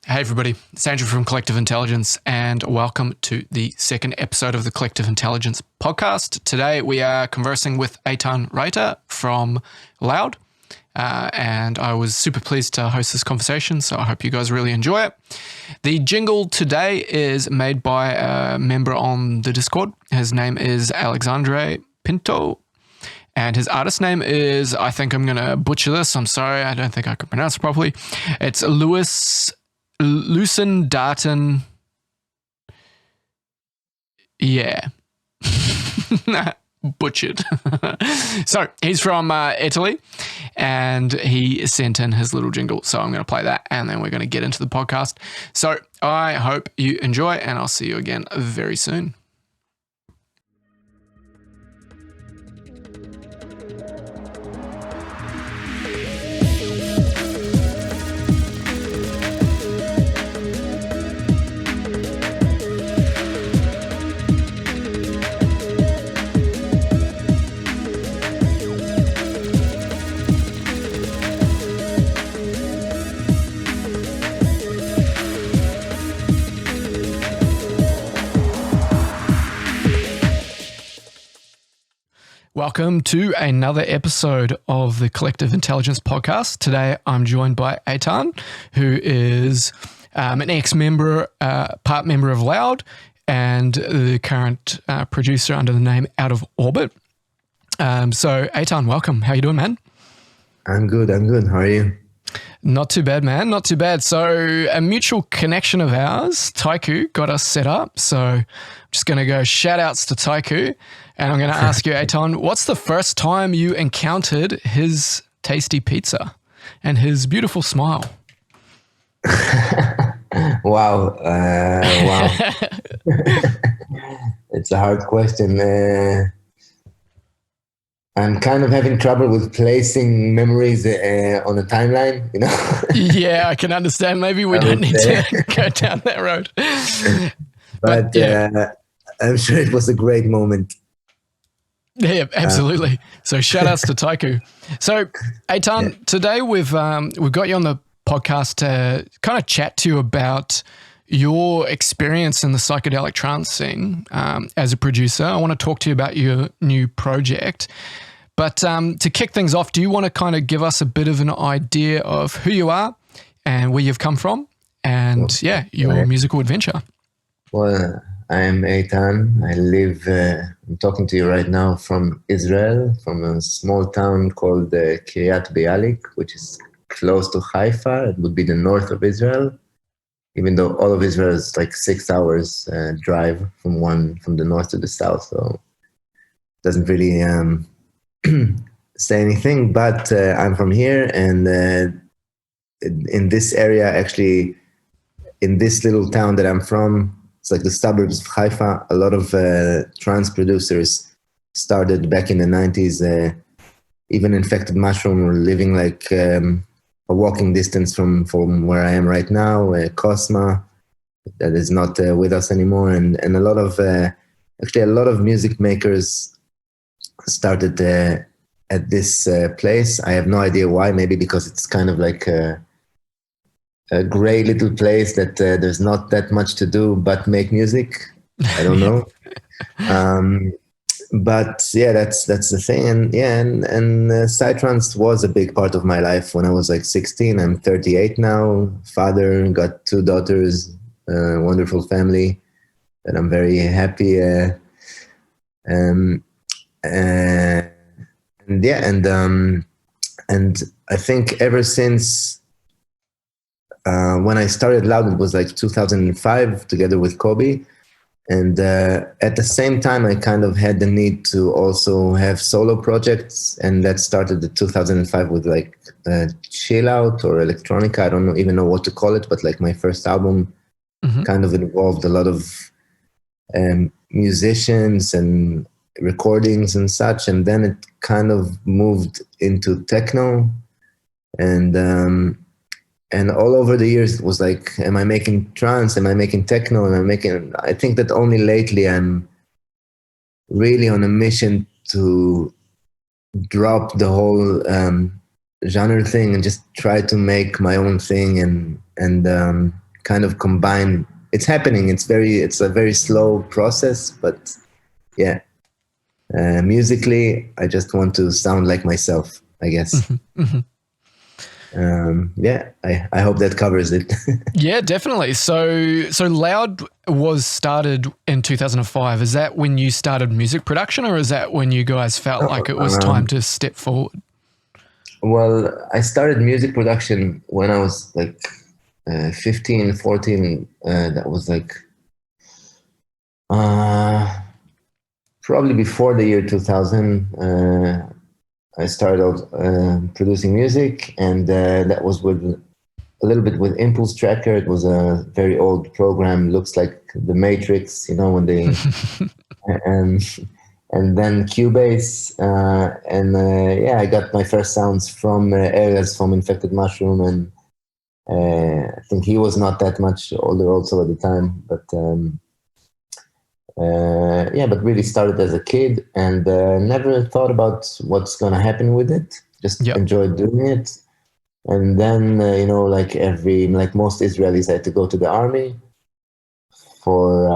Hey everybody, it's Andrew from Collective Intelligence and welcome to the second episode of the Collective Intelligence podcast. Today we are conversing with Eitan Reiter from Loud and I was super pleased to host this conversation, so I hope you guys really enjoy it. The jingle today is made by a member on the Discord. His name is Alexandre Pinto and his artist name is, I think I'm going to butcher this, I'm sorry, I don't think I can pronounce it properly. It's Lucen Darton. Yeah. Butchered. So he's from Italy and he sent in his little jingle. So I'm going to play that and then we're going to get into the podcast. So I hope you enjoy and I'll see you again very soon. Welcome to another episode of the Collective Intelligence podcast. Today, I'm joined by Eitan, who is an ex-member, part member of Loud, and the current producer under the name Out of Orbit. So, Eitan, welcome. How you doing, man? I'm good. How are you? Not too bad, man. Not too bad. So, a mutual connection of ours, Taiku, got us set up. So, I'm just going to go shout outs to Taiku. And I'm going to ask you, Eitan, what's the first time you encountered his tasty pizza and his beautiful smile? Wow. It's a hard question. I'm kind of having trouble with placing memories on a timeline, you know? Yeah, I can understand. Maybe we don't need to go down that road. But yeah. I'm sure it was a great moment. Yeah, absolutely. So shout outs to Taiku. So Eitan, today we've got you on the podcast to kind of chat to you about your experience in the psychedelic trance scene as a producer. I want to talk to you about your new project. But to kick things off, do you want to kind of give us a bit of an idea of who you are and where you've come from and your musical adventure? Well, I'm Eitan. I live, I'm talking to you right now from Israel, from a small town called Kiryat Bialik, which is close to Haifa. It would be the north of Israel, even though all of Israel is like 6 hours drive from the north to the south. So it doesn't really say anything, but I'm from here. And in this area, actually, in this little town that I'm from, it's like the suburbs of Haifa. A lot of trance producers started back in the 90s. Even Infected Mushroom were living like a walking distance from where I am right now. Cosma, that is not with us anymore. And a lot of music makers started at this place. I have no idea why. Maybe because it's kind of like a gray little place that there's not that much to do but make music. I don't know. But yeah, that's the thing. And psytrance was a big part of my life when I was like 16. I'm 38 now, father, got 2 daughters, wonderful family that I'm very happy. And I think ever since when I started Loud, it was like 2005 together with Kobe. And at the same time, I kind of had the need to also have solo projects. And that started in 2005 with like chill out or electronica. I don't even know what to call it, but like my first album kind of involved a lot of musicians and recordings and such. And then it kind of moved into techno. And all over the years, it was like, am I making trance? Am I making techno? I think that only lately I'm really on a mission to drop the whole genre thing and just try to make my own thing and kind of combine. It's happening. It's a very slow process, but yeah. Musically, I just want to sound like myself, I guess. Yeah, I hope that covers it. Yeah, definitely. So Loud was started in 2005. Is that when you started music production, or is that when you guys felt like it was time to step forward? Well, I started music production when I was like 15, 14. That was like probably before the year 2000. I started out producing music, and that was with a little bit with Impulse Tracker. It was a very old program, looks like the Matrix, when they and and then Cubase, and yeah, I got my first sounds from areas from Infected Mushroom, and I think he was not that much older also at the time, but yeah, but really started as a kid, and never thought about what's gonna happen with it. Just enjoyed doing it. And then, like most Israelis, I had to go to the army for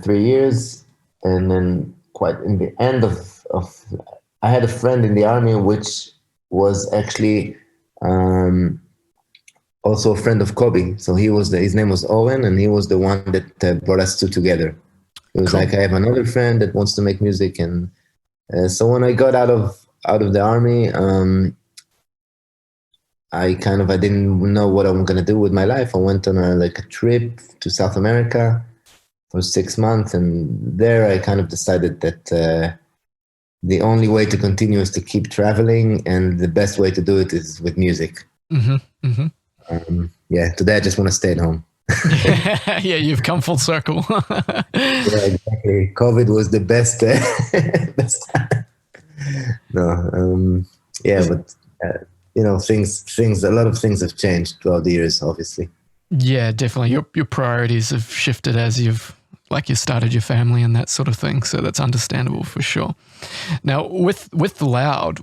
3 years. And then quite in the end I had a friend in the army, which was actually also a friend of Kobe. So his name was Owen, and he was the one that brought us two together. It was like, I have another friend that wants to make music. And so when I got out of the army, I didn't know what I'm gonna do with my life. I went on a trip to South America for 6 months, and there I kind of decided that the only way to continue is to keep traveling, and the best way to do it is with music. Yeah, today I just want to stay at home. Yeah, you've come full circle. Yeah, exactly. COVID was the best. Best time. No, yeah, but. A lot of things have changed throughout the years, obviously. Yeah, definitely. Your priorities have shifted as you started your family and that sort of thing. So that's understandable for sure. Now, with Loud,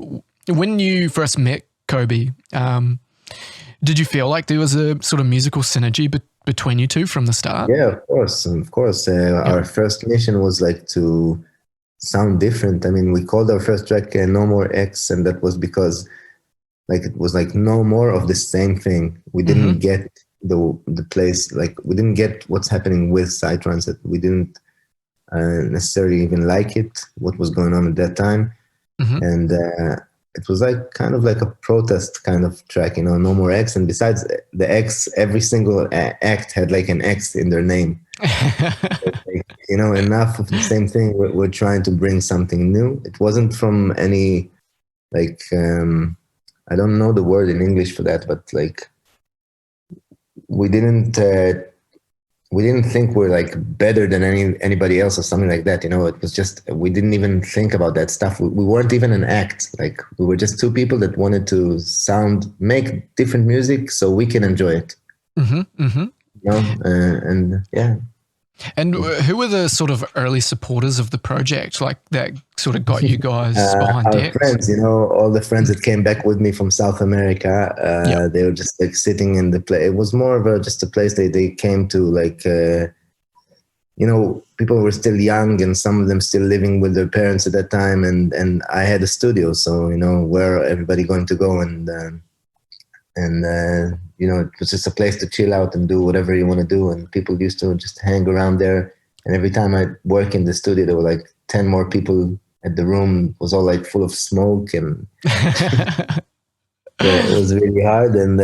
when you first met Kobe, did you feel like there was a sort of musical synergy between you two from the start? Yeah, of course. Our first mission was to sound different. I mean, we called our first track No More X, and that was because it was no more of the same thing. We didn't get the place, we didn't get what's happening with Psytrance. We didn't necessarily even like it, what was going on at that time. And it was kind of like a protest kind of track, No More X. And besides the X, every single act had an X in their name. Enough of the same thing. We're trying to bring something new. It wasn't from any I don't know the word in English for that, but we didn't think we're better than anybody else or something like that. It was just, we didn't even think about that stuff. We weren't even an act. We were just two people that wanted to make different music so we can enjoy it. And yeah. And who were the sort of early supporters of the project, that sort of got you guys behind our decks? friends, all the friends that came back with me from South America, they were just sitting in the place. It was more of just a place they came to, people were still young, and some of them still living with their parents at that time. And I had a studio, so, where everybody going to go, and it was just a place to chill out and do whatever you want to do. And people used to just hang around there. And every time I work in the studio, there were 10 more people at the room. It was all full of smoke, and yeah, it was really hard. And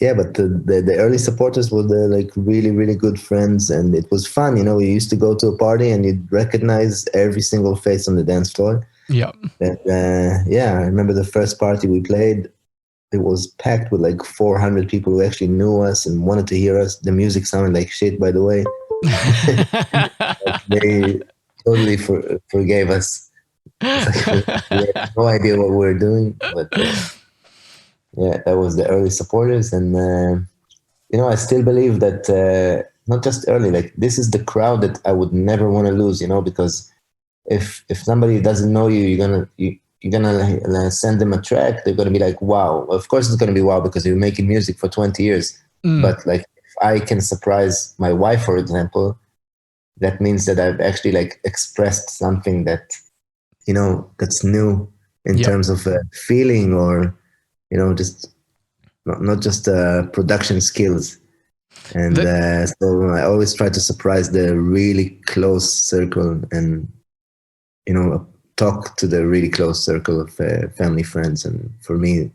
but the early supporters were the really, really good friends, and it was fun. You used to go to a party and you'd recognize every single face on the dance floor. Yeah. I remember the first party we played. It was packed with 400 people who actually knew us and wanted to hear us. The music sounded like shit, by the way. They totally forgave us. We had no idea what we were doing, but yeah, that was the early supporters. And I still believe that not just early, this is the crowd that I would never want to lose, because if somebody doesn't know you, you're gonna send them a track, they're gonna be wow. Of course it's gonna be wow, because you're making music for 20 years. But like if I can surprise my wife, for example, that means that I've actually like expressed something that, that's new in Yep. terms of feeling, or just not just production skills. And That, so I always try to surprise the really close circle, and talk to the really close circle of family, friends. And for me,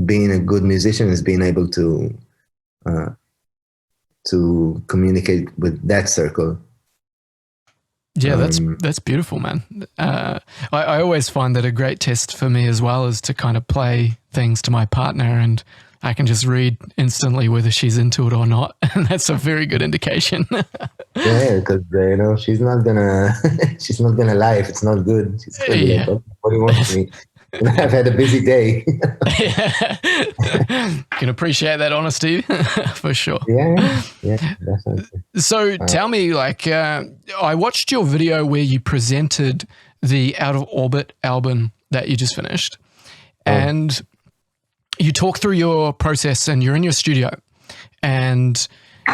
being a good musician is being able uh, to communicate with that circle. yeah, Um, that's beautiful, man. I always find that a great test for me as well is to kind of play things to my partner, and I can just read instantly whether she's into it or not, and that's a very good indication. yeah, because she's not gonna she's not gonna lie if it's not good. She's gonna be like, Yeah. "Oh, what do you want from me?" I've had a busy day. Can appreciate that honesty for sure. Yeah, definitely. So tell me, like, I watched your video where you presented the Out of Orbit album that you just finished, Oh, and you talk through your process, and you're in your studio, and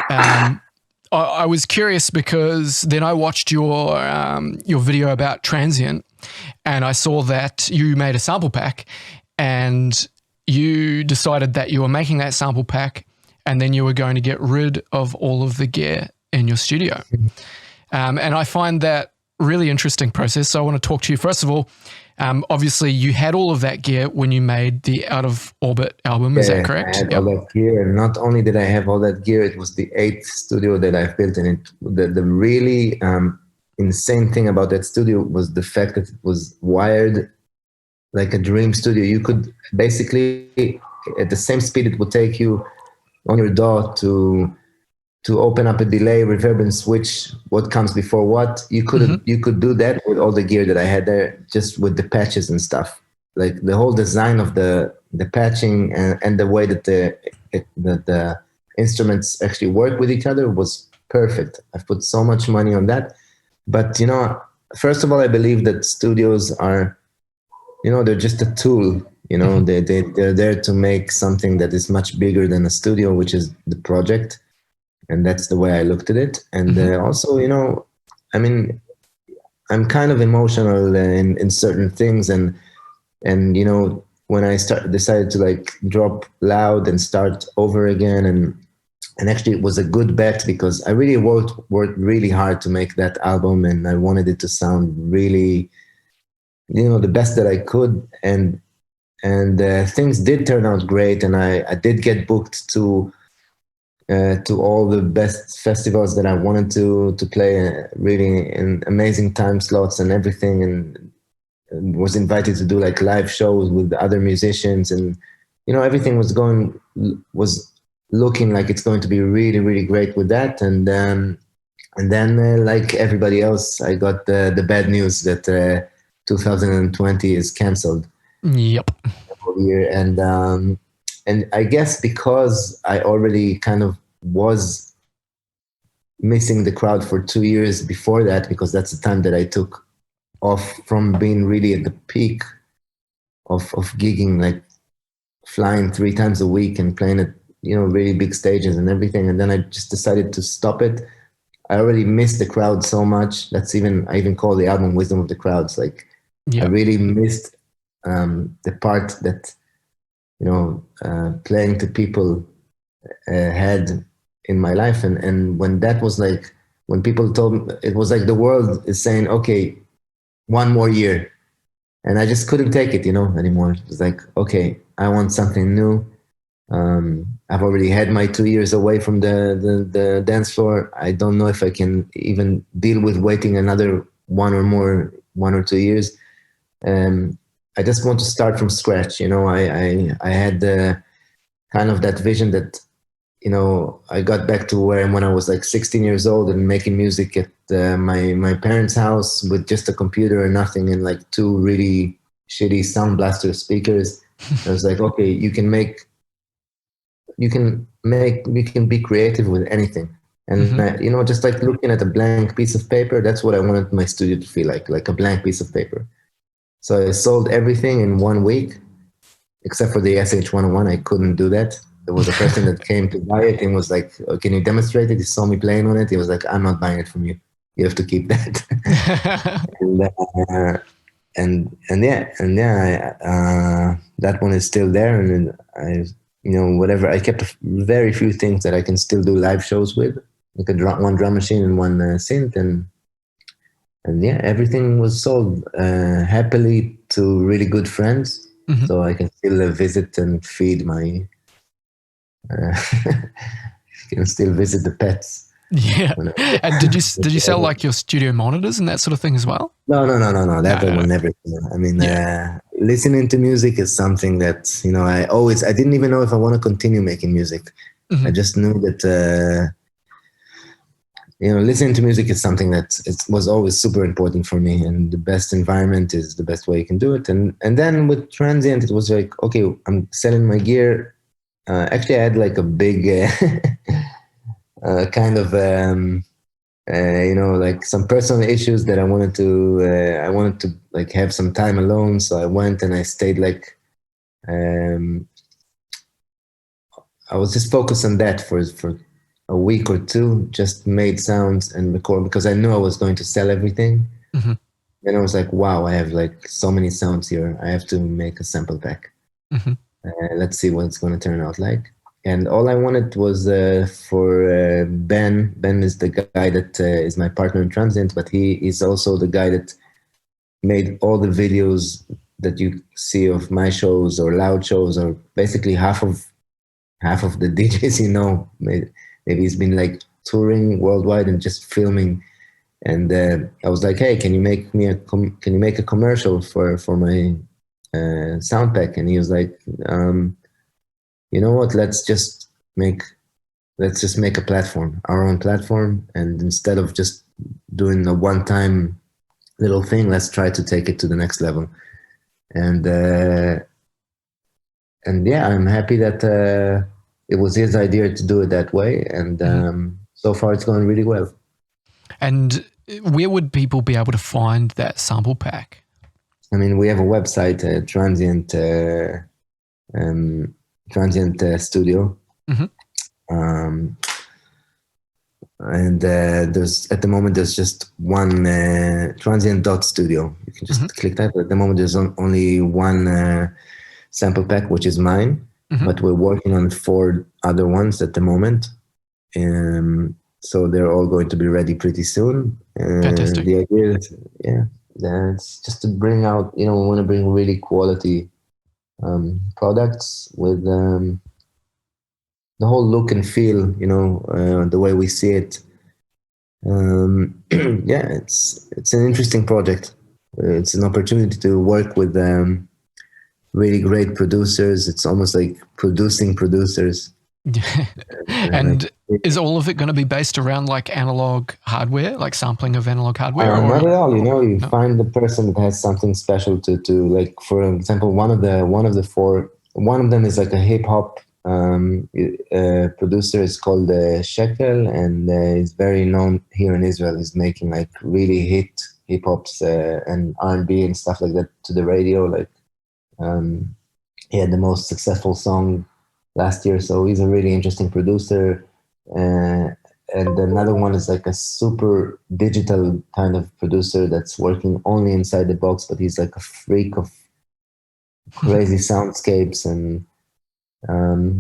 I was curious because then I watched your video about Transient, and I saw that you made a sample pack, and you decided that you were making that sample pack, and then you were going to get rid of all of the gear in your studio. And I find that really interesting process. So I want to talk to you first of all. Obviously, you had all of that gear when you made the Out of Orbit album. Is that yeah, I correct? had all Yep. that gear, and not only did I have all that gear, it was the eighth studio that I've built, and the really insane thing about that studio was the fact that it was wired like a dream studio. You could basically, at the same speed it would take you on your DAW to open up a delay, reverb, and switch what comes before what. You could do that with all the gear that I had there, just with the patches and stuff. Like the whole design of the patching, and the way that the instruments actually work with each other was perfect. I've put so much money on that. But first of all, I believe that studios are, they're just a tool. Mm-hmm. They're there to make something that is much bigger than a studio, which is the project. And that's the way I looked at it. And Mm-hmm. also, I mean, I'm kind of emotional in certain things, and when I decided to like drop Loud and start over again, and actually it was a good bet, because I really worked really hard to make that album, and I wanted it to sound really, the best that I could. And things did turn out great, and I did get booked to all the best festivals that I wanted to play, really in amazing time slots and everything, and was invited to do like live shows with other musicians, and everything was looking like it's going to be really, really great with that. And then like everybody else, I got the bad news that 2020 is canceled Yep. whole year. And I guess because I already kind of was missing the crowd for 2 years before that, because that's the time that I took off from being really at the peak of gigging, like flying 3 times a week and playing at really big stages and everything. And then I just decided to stop it. I already missed the crowd so much. I even call the album Wisdom of the Crowds. Like I Yep. really missed the part that playing to people had in my life. And when that was like, when people told me, it was like the world is saying, okay, one more year. And I just couldn't take it, anymore. It was like, okay, I want something new. I've already had my 2 years away from the dance floor. I don't know if I can even deal with waiting another 1 or 2 years. I just want to start from scratch. I had kind of that vision that I got back to where when I was like 16 years old and making music at my parents' house with just a computer and nothing, and like two really shitty Sound Blaster speakers. I was like, okay, you can be creative with anything. And Mm-hmm. just like looking at a blank piece of paper, that's what I wanted my studio to feel like a blank piece of paper. So I sold everything in 1 week, except for the SH101. I couldn't do that. there was a person that came to buy it and was like, oh, can you demonstrate it? He saw me playing on it. He was like, I'm not buying it from you. You have to keep that. and, uh, that one is still there. And then whatever, I kept very few things that I can still do live shows with, like one drum machine and one synth, and yeah, everything was sold happily to really good friends, so I can still visit and feed my. Can still visit the pets. Yeah. And did you sell like your studio monitors and that sort of thing as well? No. That I will never. I mean, listening to music is something that I didn't even know if I want to continue making music. I just knew that listening to music is something that was always super important for me, and the best environment is the best way you can do it. And then with Transient, it was like, okay, I'm selling my gear. Actually, I had like a big kind of like some personal issues that I wanted to like have some time alone. So I went and I stayed like I was just focused on that for a week or two, just made sounds and record, because I knew I was going to sell everything. And I was like, wow, I have like so many sounds here. I have to make a sample pack. Let's see what it's going to turn out like. And all I wanted was for Ben. Ben is the guy that is my partner in Transient, but he is also the guy that made all the videos that you see of my shows or Loud shows, or basically half of the DJs. Maybe he's been like touring worldwide and just filming. And I was like, hey, can you make a commercial for my sound pack? And he was like, you know what? Let's just make a platform, our own platform, and instead of just doing a one-time little thing, let's try to take it to the next level. And yeah, I'm happy that it was his idea to do it that way, and so far it's going really well. And where would people be able to find that sample pack? I mean, we have a website, Transient Studio. And there's at the moment there's just one Transient.studio. You can just click that. At the moment there's only one sample pack, which is mine, but we're working on 4 other ones at the moment. So they're all going to be ready pretty soon. Fantastic. The idea is, it's just to bring out, we want to bring really quality products with the whole look and feel, the way we see it. It's an interesting project. It's an opportunity to work with really great producers. It's almost like producing producers. And is all of it going to be based around like analog hardware, like sampling of analog hardware? Not at all. You find the person that has something special to like, for example, one of the 4. One of them is like a hip hop producer. Is called Shekel, and he's very known here in Israel. He's making like really hip hops and R&B and stuff like that to the radio. Like he had the most successful song last year, so he's a really interesting producer. And another one is like a super digital kind of producer that's working only inside the box, but he's like a freak of crazy soundscapes. And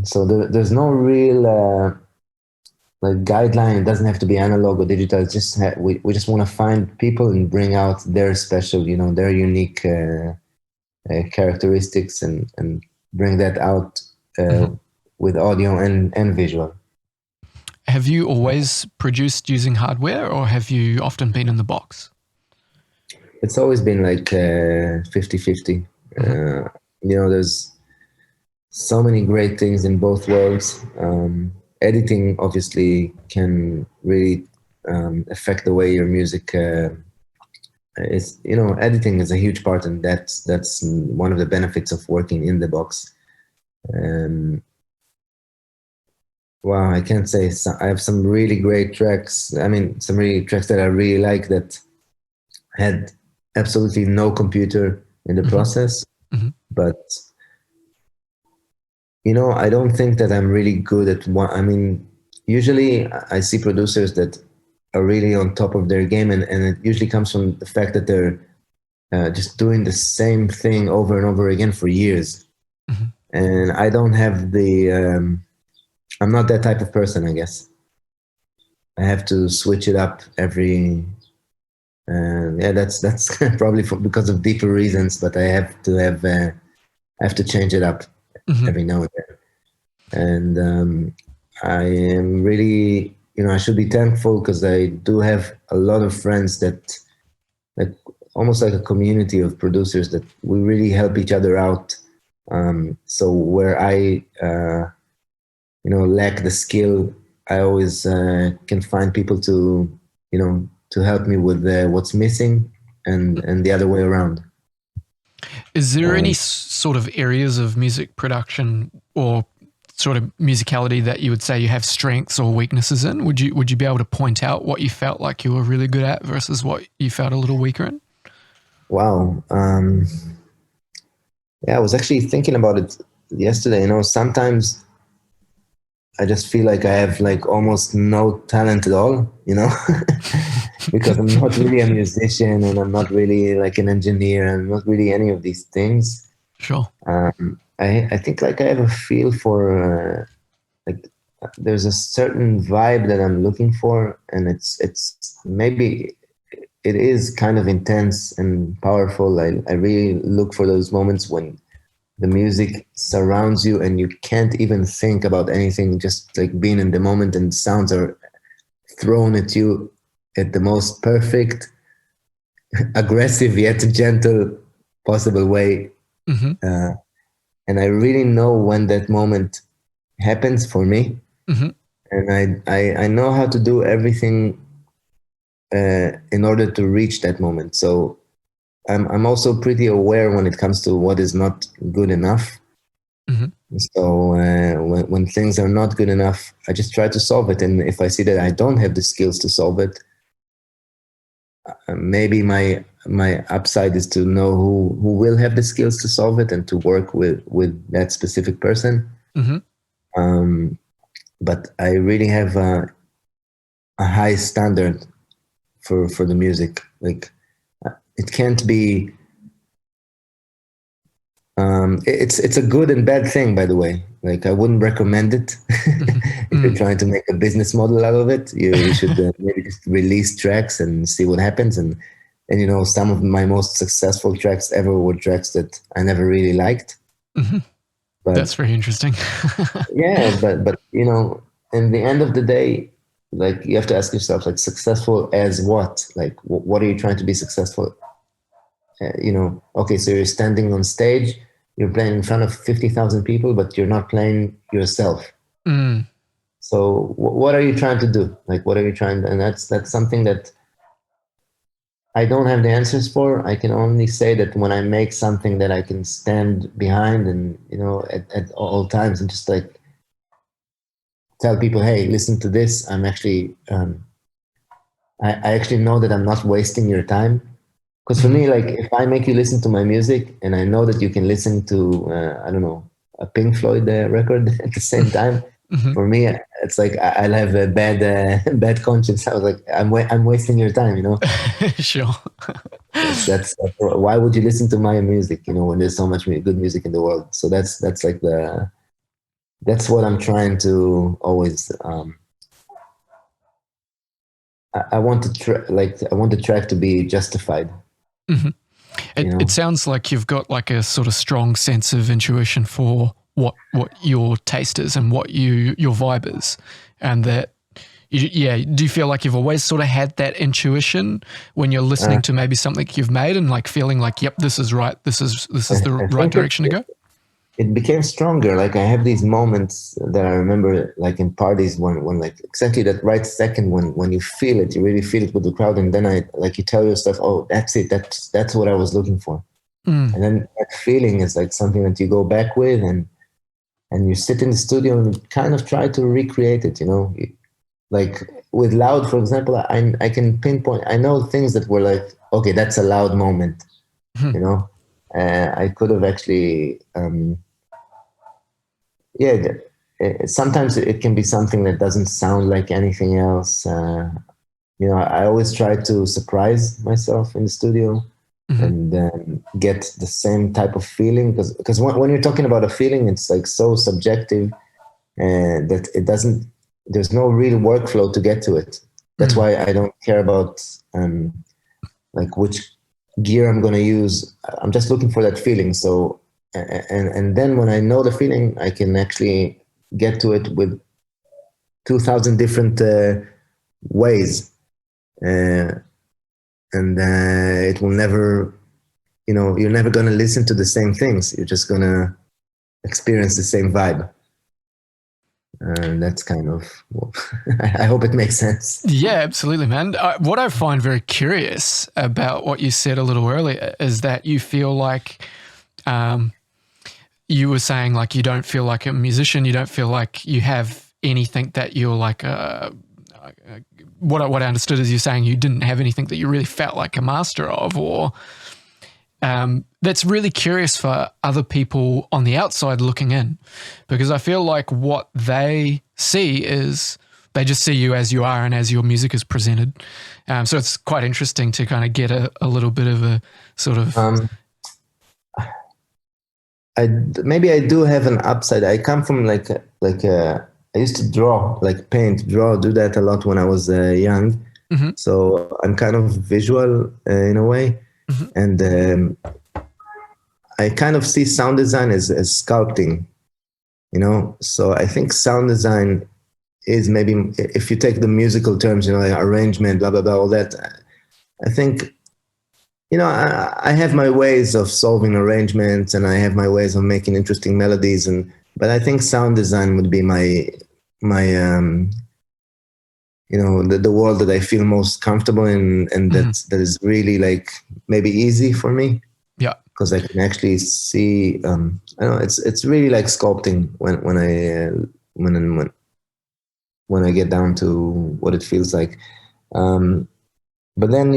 so there's no real like guideline. It doesn't have to be analog or digital. It's just we just want to find people and bring out their special, their unique characteristics, and bring that out with audio and visual. Have you always produced using hardware, or have you often been in the box? It's always been like 50-50. There's so many great things in both worlds. Editing obviously can really affect the way your music is. Editing is a huge part, and that's one of the benefits of working in the box. Wow, I can't say. I have some really great tracks. I mean, some really tracks that I really like that had absolutely no computer in the process, but I don't think that I'm really good at one. I mean, usually I see producers that are really on top of their game, and it usually comes from the fact that they're just doing the same thing over and over again for years. Mm-hmm. And I don't have I'm not that type of person, I guess. I have to switch it up every. Yeah, that's probably because of deeper reasons, but I have to change it up Mm-hmm. every now and then. And I am really, I should be thankful because I do have a lot of friends that, like, almost like a community of producers that we really help each other out. So where I, lack the skill, I always can find people to help me with what's missing, and the other way around. Is there any Um, sort of areas of music production or sort of musicality that you would say you have strengths or weaknesses in? Would you be able to point out what you felt like you were really good at versus what you felt a little weaker in? wow. Yeah, I was actually thinking about it yesterday. Sometimes I just feel like I have like almost no talent at all, because I'm not really a musician and I'm not really like an engineer. I'm not really any of these things. Sure. I think like I have a feel for like there's a certain vibe that I'm looking for, and it's maybe it is kind of intense and powerful. I really look for those moments when the music surrounds you and you can't even think about anything, just like being in the moment, and sounds are thrown at you at the most perfect, aggressive yet gentle possible way. Mm-hmm. uh, and I really know when that moment happens for me, Mm-hmm. and I know how to do everything in order to reach that moment. So I'm also pretty aware when it comes to what is not good enough. Mm-hmm. So when things are not good enough, I just try to solve it. And if I see that I don't have the skills to solve it, maybe my upside is to know who will have the skills to solve it and to work with that specific person. Mm-hmm. Um, but I really have a high standard for the music. Like it can't be. It's a good and bad thing, by the way. Like I wouldn't recommend it if you're Mm-hmm. trying to make a business model out of it. You should maybe just release tracks and see what happens. And some of my most successful tracks ever were tracks that I never really liked. Mm-hmm. That's But very interesting. yeah, but in the end of the day, like you have to ask yourself, like successful as what? Like what are you trying to be successful? Okay, so you're standing on stage, you're playing in front of 50,000 people, but you're not playing yourself. Mm. So what are you trying to do? Like, what are you trying? And that's something that I don't have the answers for. I can only say that when I make something that I can stand behind, and at all times, and just like tell people, hey, listen to this. I'm actually, I actually know that I'm not wasting your time. Because for Mm-hmm. me, like if I make you listen to my music and I know that you can listen to, I don't know, a Pink Floyd record at the same time, Mm-hmm. for me, it's like I'll have a bad, bad conscience. I was like, I'm wasting your time, Sure. That's why would you listen to my music, when there's so much good music in the world. So that's like that's what I'm trying to always. I want I want the track to be justified. Mm-hmm. You It know. sounds like you've got like a sort of strong sense of intuition for what your taste is and what your vibe is, and that yeah. Do you feel like you've always sort of had that intuition when you're Uh, listening to maybe something you've made and like feeling like, yep, this is right. This is the I right think direction to go. it became stronger. Like I have these moments that I remember, like in parties when like exactly that right second when you feel it, you really feel it with the crowd, and then you tell yourself, oh, that's it, that's what I was looking for, Mm. and then that feeling is like something that you go back with, and you sit in the studio and kind of try to recreate it. Like with Loud, for example, I can pinpoint. I know things that were like, okay, that's a Loud moment. Hmm. I could have actually. yeah, sometimes it can be something that doesn't sound like anything else. I always try to surprise myself in the studio Hmm. and then get the same type of feeling, because when you're talking about a feeling, it's like so subjective, that it doesn't. There's no real workflow to get to it. That's Mm. why I don't care about like which gear I'm going to use. I'm just looking for that feeling. So, and then when I know the feeling, I can actually get to it with 2,000 different ways, uh, and it will never. You're never going to listen to the same things. You're just going to experience the same vibe. And that's kind of. I hope it makes sense. Yeah, absolutely, man. What I find very curious about what you said a little earlier is that you feel like um, you were saying like you don't feel like a musician, you don't feel like you have anything that you're like what I understood is you're saying you didn't have anything that you really felt like a master of, or that's really curious for other people on the outside looking in, because I feel like what they see is they just see you as you are and as your music is presented. So it's quite interesting to kind of get a little bit of a sort of. Maybe I do have an upside. I come from I used to draw, like paint, draw, do that a lot when I was young. Mhm, So I'm kind of visual in a way, mhm, and I kind of see sound design as sculpting. So I think sound design is maybe, if you take the musical terms, like arrangement, blah blah blah, all that. I think I have my ways of solving arrangements, and I have my ways of making interesting melodies, but I think sound design would be my the world that I feel most comfortable in, and mhm. that is really like maybe easy for me, Yeah. because I can actually see. I don't know, it's really like sculpting when I get down to what it feels like. Um, but then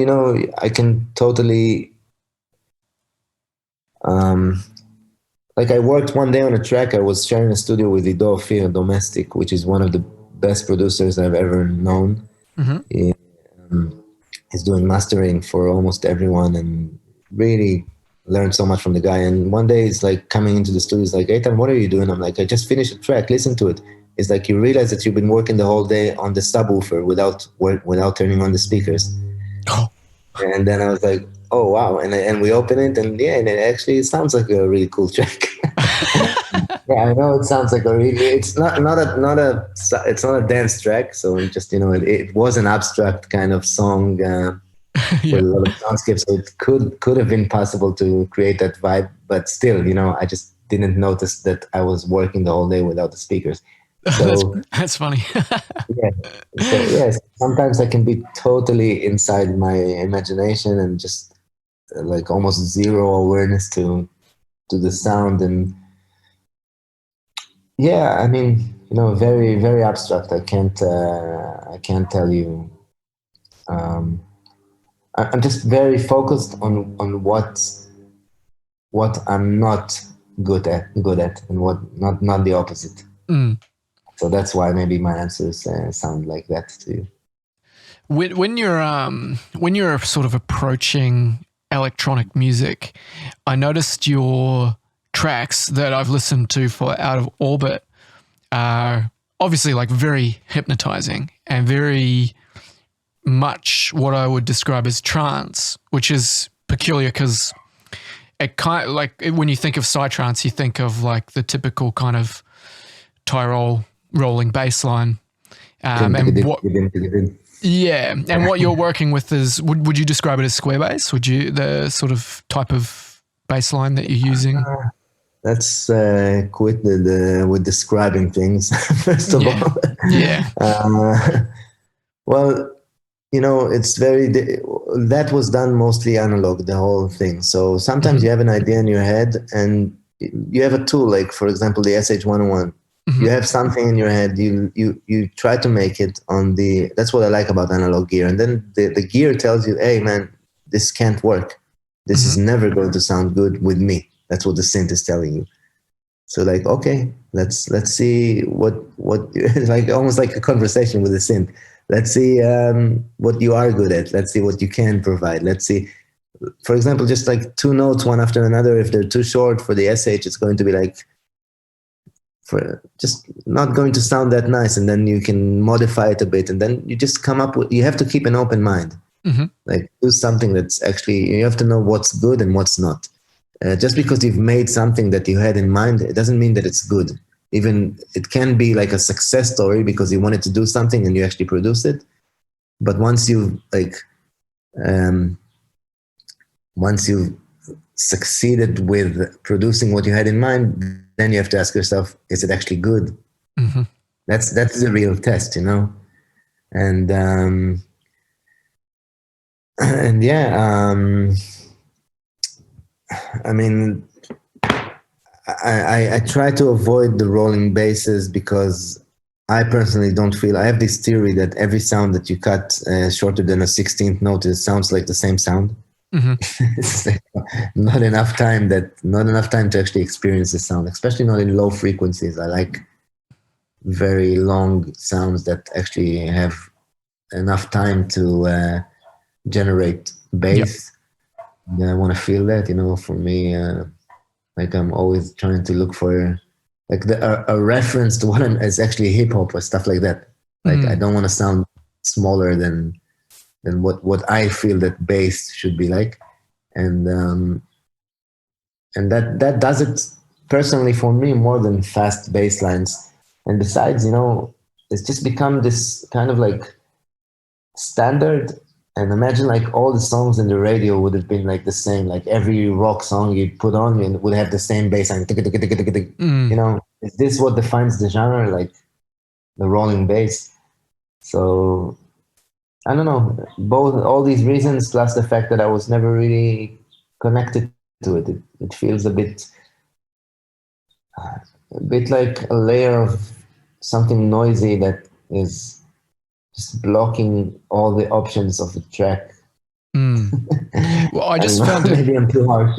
I can totally. Um, Like I worked one day on a track. I was sharing a studio with Ido Ophir, Domestic, which is one of the best producers I've ever known. Mhm. He, he's doing mastering for almost everyone, and really learned so much from the guy. And one day he's like coming into the studio. He's like, "Eitan, what are you doing?" I'm like, "I just finished a track. Listen to it." It's like you realize that you've been working the whole day on the subwoofer without turning on the speakers. Oh. And then I was like, "Oh wow!" And we open it, and yeah, and it actually sounds like a really cool track. Yeah, I know it sounds like a really. It's it's not a dance track. So it just it was an abstract kind of song with Yeah. a lot of soundscapes. So it could have been possible to create that vibe, but still, I just didn't notice that I was working the whole day without the speakers. that's So that's funny. yeah, so yes, sometimes I can be totally inside my imagination and just like almost zero awareness to the sound. And yeah, I mean, very, very abstract. I can't tell you. Um, I'm just very focused on what I'm not good at, and what not the opposite. Mm. So that's why maybe my answers sound like that to you. When you're sort of approaching electronic music, I noticed your tracks that I've listened to for Out of Orbit are obviously like very hypnotizing and very much what I would describe as trance, which is peculiar because it kind of like when you think of psytrance, you think of like the typical kind of Tyrol rolling bass line. And what Yeah, and what you're working with is would you describe it as square bass? Would you the sort of type of bass line that you're using? Let's quit with describing things first of Yeah, all. yeah, Well, it's that was done mostly analog, the whole thing. So sometimes hmm you have an idea in your head, and you have a tool, like for example the SH-101. hmm You have something in your head, you try to make it on the. That's what I like about analog gear. And then the gear tells you, hey man, this can't work, this is hmm never going to sound good with me. That's what the synth is telling you. So like, okay, let's see what it's like, almost like a conversation with a synth. Let's see what you are good at. Let's see what you can provide. Let's see, for example, just like two notes one after another. If they're too short for the sh, it's going to be like, for just not going to sound that nice, and then you can modify it a bit, and then you just come up with, you have to keep an open mind. Like, do something that's actually, you have to know what's good and what's not. Just because you've made something that you had in mind, it doesn't mean that it's good. Even it can be like a success story because you wanted to do something and you actually produce it. But once you've succeeded with producing what you had in mind, then you have to ask yourself, is it actually good? That's the real test, you know. And and yeah, I mean, I try to avoid the rolling basses because I personally don't feel, I have this theory that every sound that you cut shorter than a 16th note, it sounds like the same sound. It's like not enough time to actually experience the sound, especially not in low frequencies. I like very long sounds that actually have enough time to generate bass. Yep. I want to feel that, you know. For me, like, I'm always trying to look for like a reference to what is actually hip hop or stuff like that. Like, I don't want to sound smaller than what I feel that bass should be like, and that does it personally for me more than fast bass lines. And besides, you know, it's just become this kind of like standard. And imagine like all the songs in the radio would have been like the same. Like every rock song you put on and would have the same bass line. You know, is this what defines the genre? Like the rolling bass. So I don't know. Both, all these reasons plus the fact that I was never really connected to it. It feels a bit like a layer of something noisy that is just blocking all the options of the track. Well, I just found it. Maybe I'm too harsh.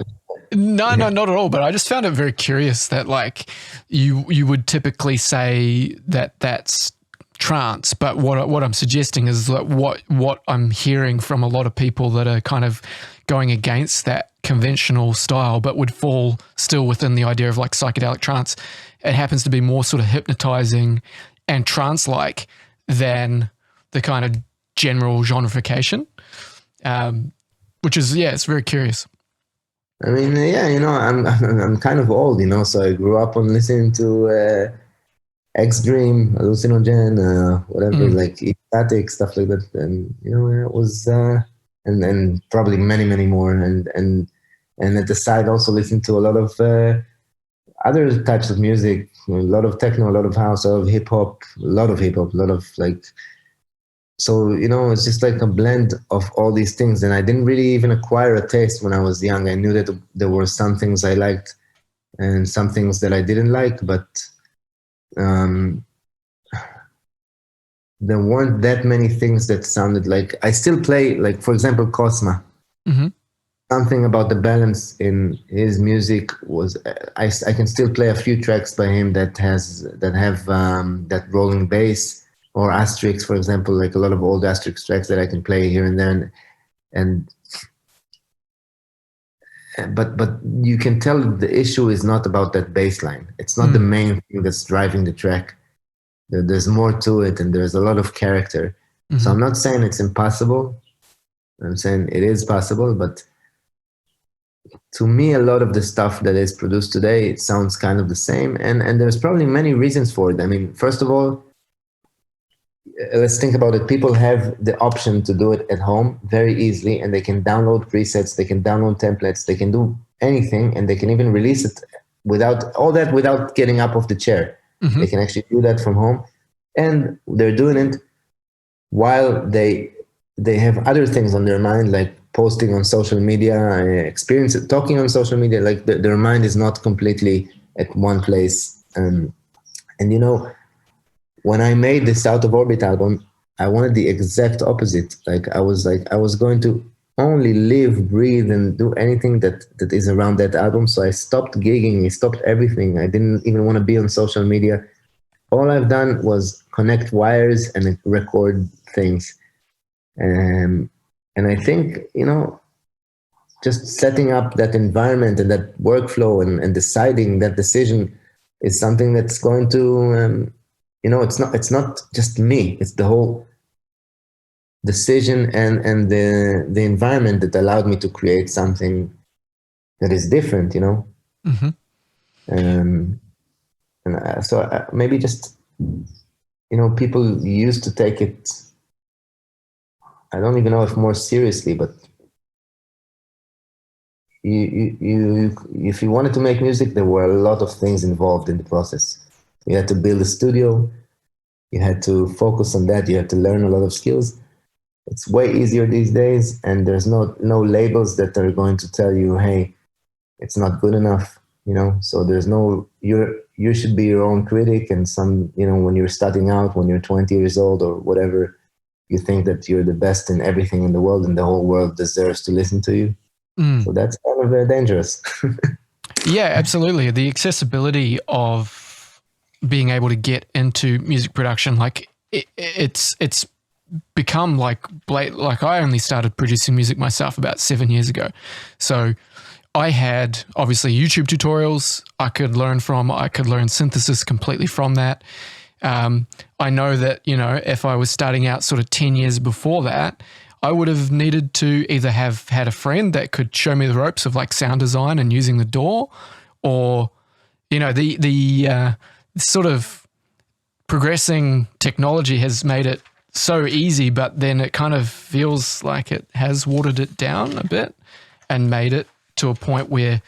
No, not at all. But I just found it very curious that like you would typically say that that's trance, but what I'm suggesting is that what I'm hearing from a lot of people that are kind of going against that conventional style, but would fall still within the idea of like psychedelic trance. It happens to be more sort of hypnotizing and trance-like than the kind of general genreification, which is, yeah, it's very curious. I mean, yeah, you know, I'm kind of old, you know, so I grew up on listening to X-Dream, Hallucinogen, whatever, like Static, stuff like that, and you know, it was and probably many more, and at the side also listened to a lot of other types of music, a lot of techno, a lot of house, a lot of hip hop, a lot of like. So, you know, it's just like a blend of all these things. And I didn't really even acquire a taste when I was young. I knew that there were some things I liked and some things that I didn't like, but there weren't that many things that sounded like, I still play, like, for example, Cosma. Something about the balance in his music was, I can still play a few tracks by him that have that rolling bass. Or Asterix, for example, like a lot of old Asterix tracks that I can play here and there, but you can tell the issue is not about that bass line. It's not the main thing that's driving the track. There's more to it, and there's a lot of character. So I'm not saying it's impossible. I'm saying it is possible, but to me, a lot of the stuff that is produced today, it sounds kind of the same, and there's probably many reasons for it. I mean, first of all, let's think about it. People have the option to do it at home very easily, and they can download presets, they can download templates, they can do anything, and they can even release it without getting up off the chair. They can actually do that from home, and they're doing it while they have other things on their mind, like posting on social media, talking on social media. Like their mind is not completely at one place, and you know. When I made this Out of Orbit album, I wanted the exact opposite. I was going to only live, breathe, and do anything that is around that album. So I stopped gigging, I stopped everything. I didn't even want to be on social media. All I've done was connect wires and record things. And I think, just setting up that environment and that workflow and deciding that decision is something that's going to, it's not just me, it's the whole decision and the environment that allowed me to create something that is different, Mm-hmm. So maybe just, people used to take it, I don't even know if more seriously, but if you wanted to make music, there were a lot of things involved in the process. You had to build a studio, you had to focus on that, you had to learn a lot of skills. It's way easier these days, and there's no labels that are going to tell you, hey, it's not good enough, So there's no, you should be your own critic, and when you're starting out, when you're 20 years old or whatever, you think that you're the best in everything in the world, and the whole world deserves to listen to you. So that's kind of dangerous. Yeah, absolutely. The accessibility of being able to get into music production, like it's become like I only started producing music myself about 7 years ago. So I had obviously YouTube tutorials I could learn from. I could learn synthesis completely from that. I know that, if I was starting out sort of 10 years before that, I would have needed to either have had a friend that could show me the ropes of like sound design and using the DAW, or, the sort of progressing technology has made it so easy, but then it kind of feels like it has watered it down a bit and made it to a point where,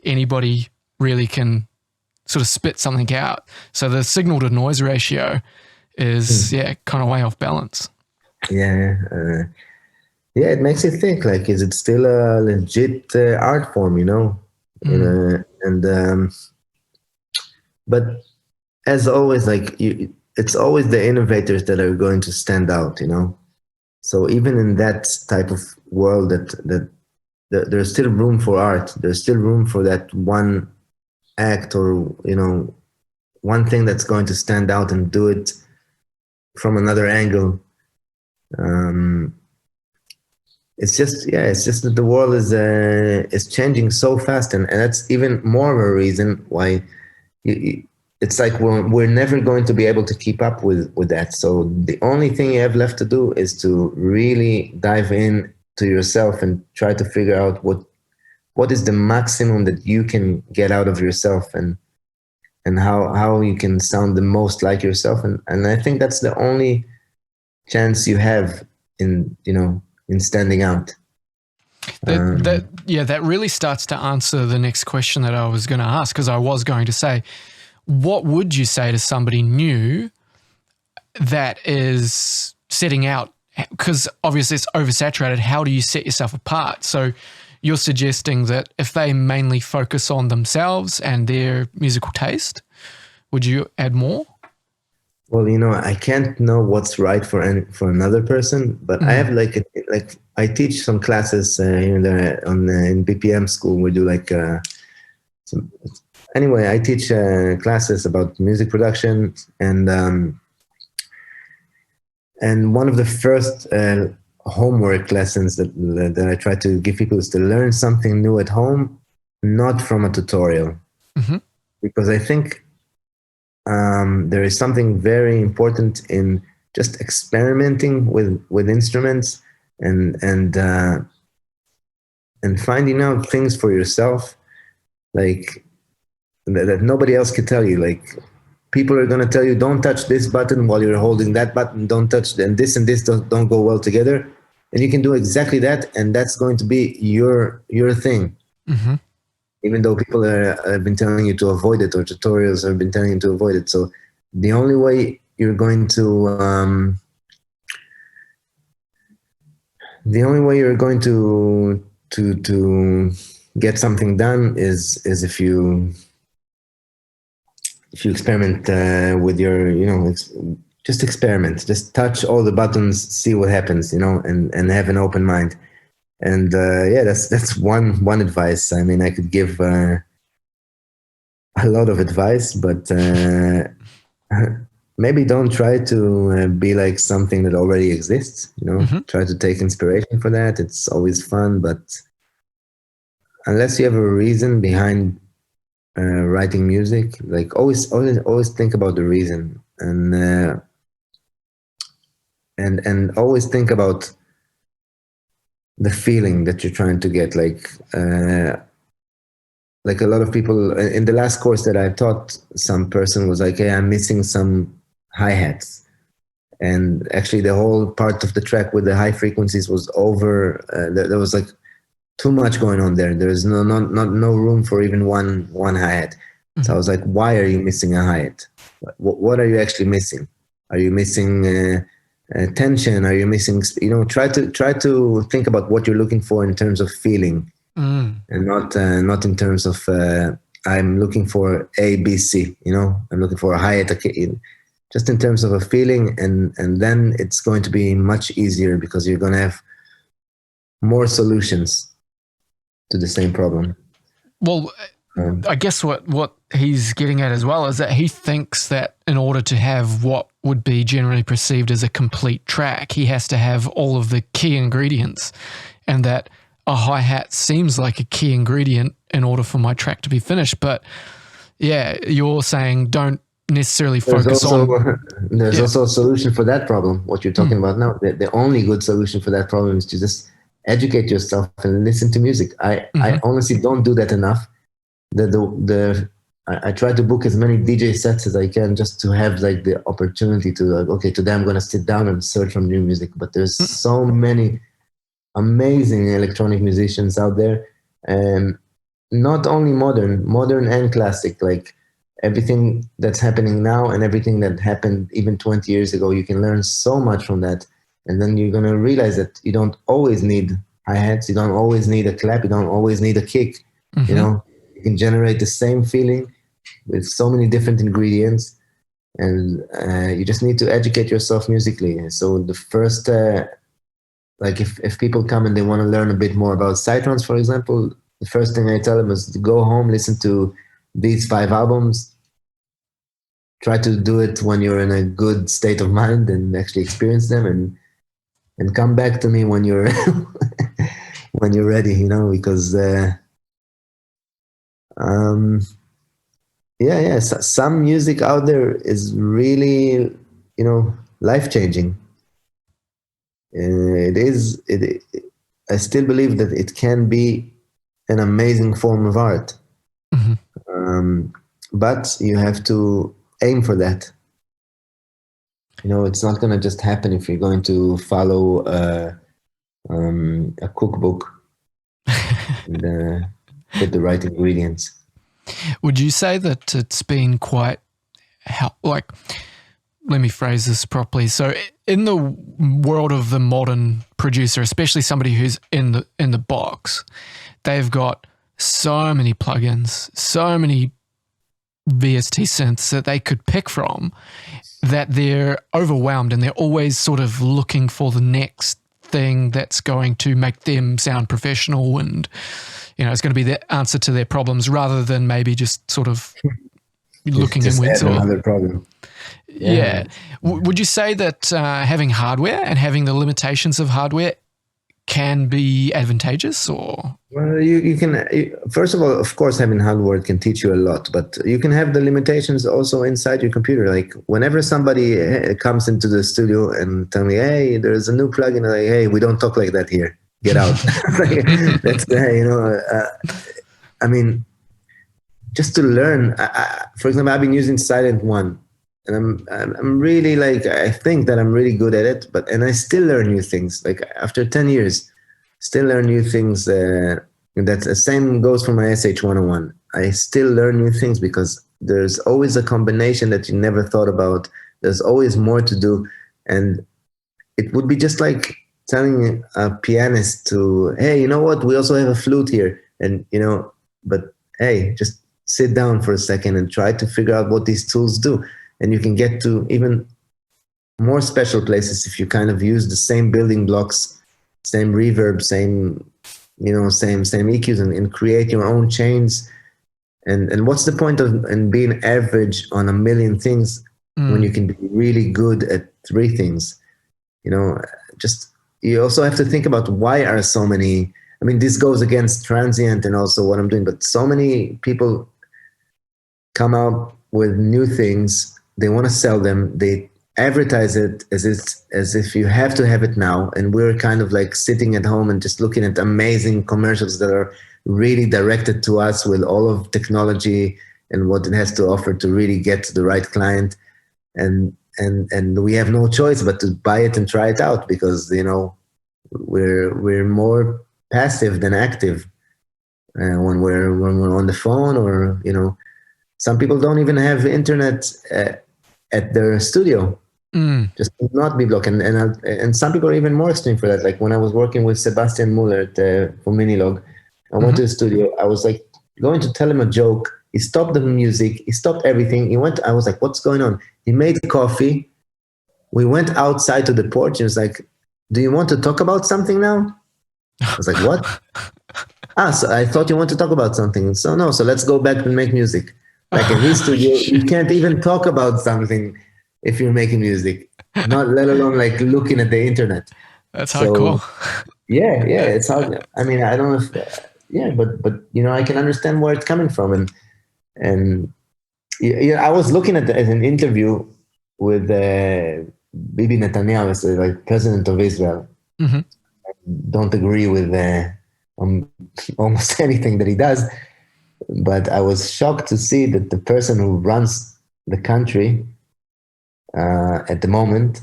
anybody really can sort of spit something out. So the signal to noise ratio is, kind of way off balance. Yeah. It makes you think, like, is it still a legit art form, but as always, like, it's always the innovators that are going to stand out, So even in that type of world, that there's still room for art. There's still room for that one act or, one thing that's going to stand out and do it from another angle. It's just that the world is changing so fast, and that's even more of a reason why it's like we're never going to be able to keep up with that. So the only thing you have left to do is to really dive in to yourself and try to figure out what is the maximum that you can get out of yourself, and how you can sound the most like yourself, and I think that's the only chance you have in standing out. That really starts to answer the next question that I was going to ask, because I was going to say, what would you say to somebody new that is setting out? Because obviously it's oversaturated. How do you set yourself apart? So you're suggesting that if they mainly focus on themselves and their musical taste, would you add more? Well, I can't know what's right for another person, but I have I teach some classes in BPM school. We do anyway. I teach classes about music production, and one of the first homework lessons that I try to give people is to learn something new at home, not from a tutorial, because I think there is something very important in just experimenting with instruments and finding out things for yourself, like that nobody else can tell you. Like, people are going to tell you, don't touch this button while you're holding that button, don't touch, and this don't go well together, and you can do exactly that, and that's going to be your thing. Even though people have been telling you to avoid it, or tutorials have been telling you to avoid it. So the only way you're going to get something done is if you experiment with your, just experiment, just touch all the buttons, see what happens, and have an open mind. And yeah, that's one advice. I mean, I could give a lot of advice, but maybe don't try to be like something that already exists. Mm-hmm. Try to take inspiration for that. It's always fun, but unless you have a reason behind writing music, like always think about the reason, and always think about the feeling that you're trying to get. Like a lot of people in the last course that I taught, some person was like, "Hey, I'm missing some hi-hats." And actually the whole part of the track with the high frequencies was over. There was like too much going on there. There's no room for even one hi-hat. Mm-hmm. So I was like, why are you missing a hi-hat? What are you actually missing? Are you missing tension? Are you missing, try to think about what you're looking for in terms of feeling, and not in terms of I'm looking for A, B, C, I'm looking for a hi-hat, just in terms of a feeling, and then it's going to be much easier because you're going to have more solutions to the same problem. Well, I guess what he's getting at as well is that he thinks that in order to have what would be generally perceived as a complete track, he has to have all of the key ingredients, and that a hi-hat seems like a key ingredient in order for my track to be finished. But yeah, you're saying don't necessarily focus on. There's also a solution for that problem. What you're talking about now, the only good solution for that problem is to just educate yourself and listen to music. I honestly don't do that enough. I try to book as many DJ sets as I can just to have like the opportunity to okay, today I'm gonna sit down and search for new music. But there's so many amazing electronic musicians out there, and not only modern and classic. Like everything that's happening now and everything that happened even 20 years ago, you can learn so much from that. And then you're gonna realize that you don't always need hi-hats, you don't always need a clap, you don't always need a kick. You can generate the same feeling with so many different ingredients, and you just need to educate yourself musically. And so the first, like if people come and they want to learn a bit more about psytrance, for example, the first thing I tell them is to go home, listen to these 5 albums, try to do it when you're in a good state of mind and actually experience them, and come back to me when you're when you're ready, because some music out there is really, life-changing. I still believe that it can be an amazing form of art. But you have to aim for that. It's not going to just happen if you're going to follow a cookbook and with the right ingredients. Would you say that it's been quite, let me phrase this properly. So in the world of the modern producer, especially somebody who's in the box, they've got so many plugins, so many VST synths that they could pick from, that they're overwhelmed and they're always sort of looking for the next thing that's going to make them sound professional, and it's going to be the answer to their problems, rather than maybe just sort of looking inwards. Another problem. Yeah. Would you say that having hardware and having the limitations of hardware can be advantageous, or? Well, you can, first of all, of course, having hardware can teach you a lot, but you can have the limitations also inside your computer. Like whenever somebody comes into the studio and tell me, hey, there's a new plugin, like, hey, we don't talk like that here. Get out. That's I mean, just to learn. For example, I've been using Silent One, and I'm really I think that I'm really good at it, and I still learn new things. Like after 10 years, still learn new things. That's the same goes for my SH 101. I still learn new things because there's always a combination that you never thought about. There's always more to do, and it would be just like telling a pianist to, hey, you know what? We also have a flute here, and but hey, just sit down for a second and try to figure out what these tools do. And you can get to even more special places if you kind of use the same building blocks same reverb, same, same EQs, and create your own chains. And what's the point of and being average on a million things when you can be really good at three things? Just you also have to think about why are so many. I mean, this goes against transient and also what I'm doing, but so many people come out with new things. They want to sell them. They advertise it as if you have to have it now. And we're kind of like sitting at home and just looking at amazing commercials that are really directed to us with all of technology and what it has to offer to really get to the right client. And we have no choice but to buy it and try it out because we're more passive than active when we're on the phone, or some people don't even have internet at their studio. Just not be blocked, and some people are even more extreme for that. Like when I was working with Sebastian Muller for Minilog, I went to the studio. I was like going to tell him a joke. He stopped the music. He stopped everything. He went. I was like, "What's going on?" He made coffee. We went outside to the porch. And he was like, "Do you want to talk about something now?" I was like, "What?" So I thought you want to talk about something. So no. So let's go back and make music. Like in his studio, you can't even talk about something if you're making music, not let alone like looking at the internet. That's hardcore. Yeah, it's hard. I mean, I don't know if, but I can understand where it's coming from, and I was looking at an interview with Bibi Netanyahu, as like president of Israel. Mm-hmm. Don't agree with almost anything that he does, but I was shocked to see that the person who runs the country at the moment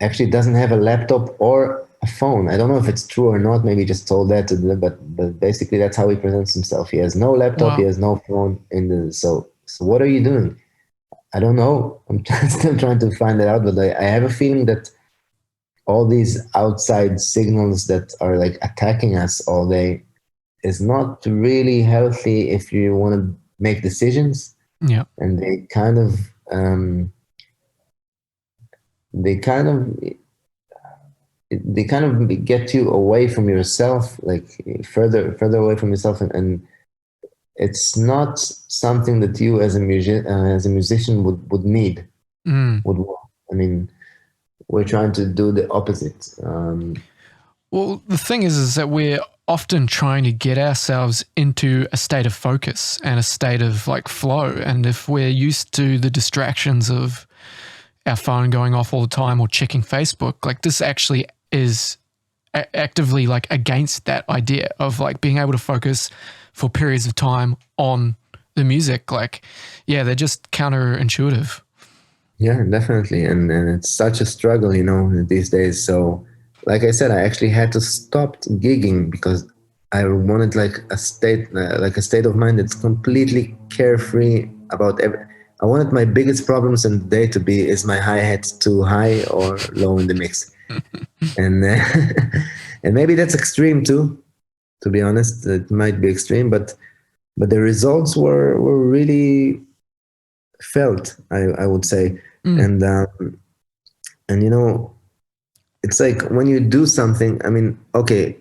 actually doesn't have a laptop or a phone. I don't know if it's true or not. Maybe he just told that to them, but basically that's how he presents himself. He has no laptop. Wow. He has no phone. So what are you doing? I don't know. I'm still trying to find that out, but I have a feeling that all these outside signals that are like attacking us all day is not really healthy if you want to make decisions. Yeah. And they kind of get you away from yourself, like further away from yourself, and it's not something that you as a musician would need. I mean, we're trying to do the opposite. Well, the thing is that we're often trying to get ourselves into a state of focus and a state of like flow. And if we're used to the distractions of our phone going off all the time or checking Facebook, like this actually is actively like against that idea of like being able to focus for periods of time on the music. Like, yeah, they're just counterintuitive. Yeah, definitely. And it's such a struggle, these days. So like I said, I actually had to stop gigging because I wanted like a state of mind that's completely carefree about everything. I wanted my biggest problems in the day to be, is my hi-hat too high or low in the mix? And and maybe that's extreme too, to be honest. It might be extreme, but the results were really felt, I would say. And it's like when you do something, I mean, okay,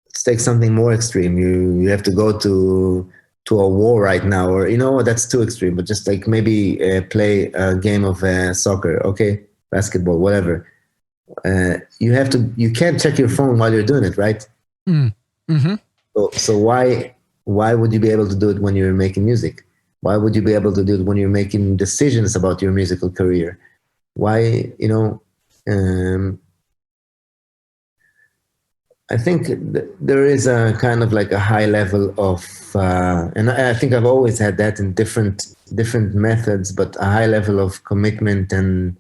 let's take something more extreme. You have to go to a war right now, or that's too extreme, but just like maybe play a game of soccer, okay, basketball, whatever. You can't check your phone while you're doing it, right? Mm-hmm. So why would you be able to do it when you're making music? Why would you be able to do it when you're making decisions about your musical career? Why, I think there is a kind of like a high level of, and I think I've always had that in different methods, but a high level of commitment and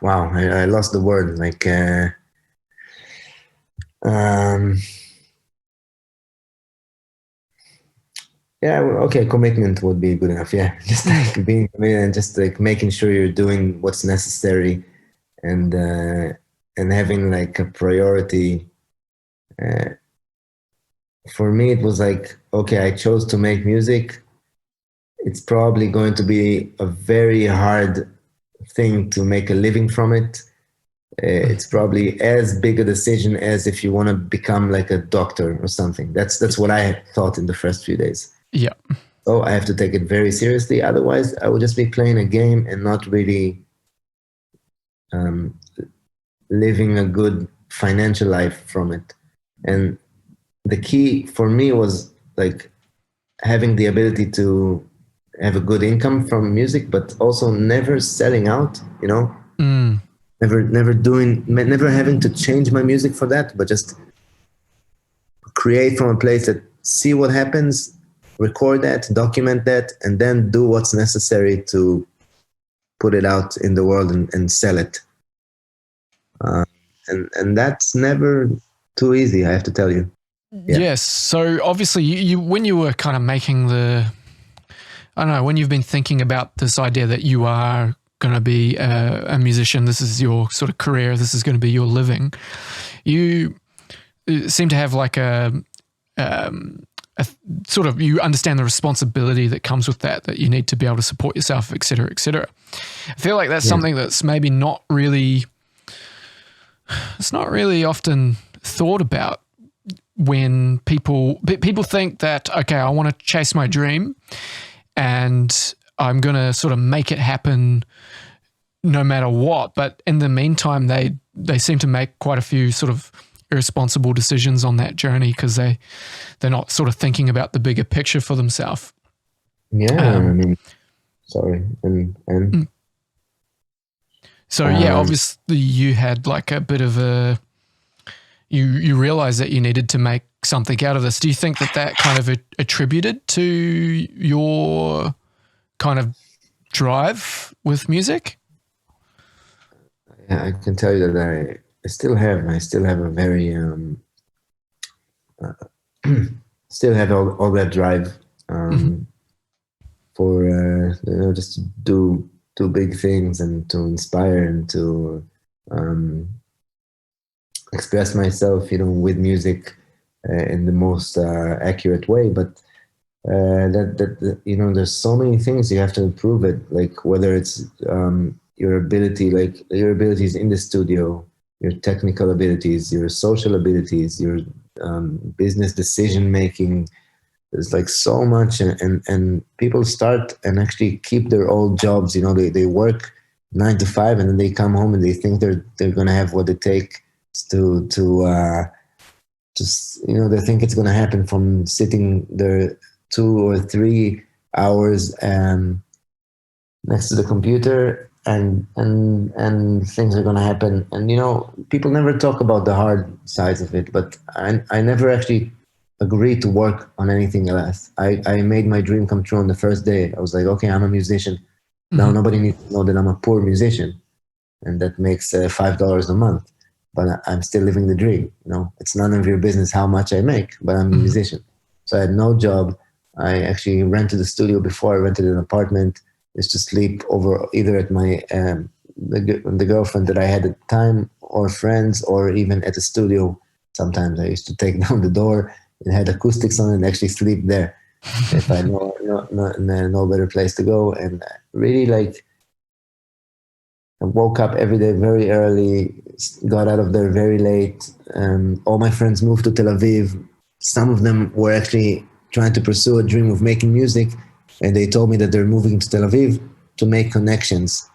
wow, I lost the word. Like, yeah, okay, commitment would be good enough. Yeah, just like being committed and just like making sure you're doing what's necessary, and having like a priority. For me, it was like, okay, I chose to make music. It's probably going to be a very hard thing to make a living from it. It's probably as big a decision as if you want to become like a doctor or something. That's what I thought in the first few days. Yeah. So I have to take it very seriously. Otherwise, I would just be playing a game and not really um, living a good financial life from it. And the key for me was like having the ability to have a good income from music, but also never selling out, you know, Mm. never having to change my music for that, but just create from a place that see what happens, record that, document that, and then do what's necessary to put it out in the world and sell it. Uh, and that's never too easy, I have to tell you. Yeah. Yes. So obviously, you when you were kind of making I don't know, when you've been thinking about this idea that you are going to be a musician, this is your sort of career, this is going to be your living, you seem to have like a sort of, you understand the responsibility that comes with that you need to be able to support yourself, et cetera, et cetera. I feel like that's something that's maybe it's not really often thought about when people think that, okay, I want to chase my dream and I'm going to sort of make it happen no matter what. But in the meantime, they seem to make quite a few sort of irresponsible decisions on that journey because they're not sort of thinking about the bigger picture for themselves. Yeah, I mean, sorry. And so yeah, obviously you had like a bit of you realized that you needed to make something out of this. Do you think that kind of attributed to your kind of drive with music? Yeah, I can tell you that I still have a very still have all that drive for just to do big things and to inspire and to express myself, with music in the most accurate way. But there's so many things you have to improve it, like whether it's your abilities in the studio, your technical abilities, your social abilities, your business decision making. There's like so much, and people start and actually keep their old jobs. They work 9 to 5, and then they come home and they think they're gonna have what it takes to just they think it's gonna happen from sitting there 2 or 3 hours next to the computer, and things are gonna happen. And people never talk about the hard sides of it, but I never actually agreed to work on anything else. I made my dream come true on the first day. I was like, okay, I'm a musician. Now nobody needs to know that I'm a poor musician and that makes $5 a month, but I'm still living the dream. It's none of your business how much I make, but I'm a musician. So I had no job. I actually rented a studio before. I rented an apartment. Used to sleep over either at my the girlfriend that I had at the time, or friends, or even at the studio. Sometimes I used to take down the door. It had acoustics on it and actually sleep there if I know no better place to go. And really, like, I woke up every day very early, got out of there very late. All my friends moved to Tel Aviv. Some of them were actually trying to pursue a dream of making music, and they told me that they're moving to Tel Aviv to make connections.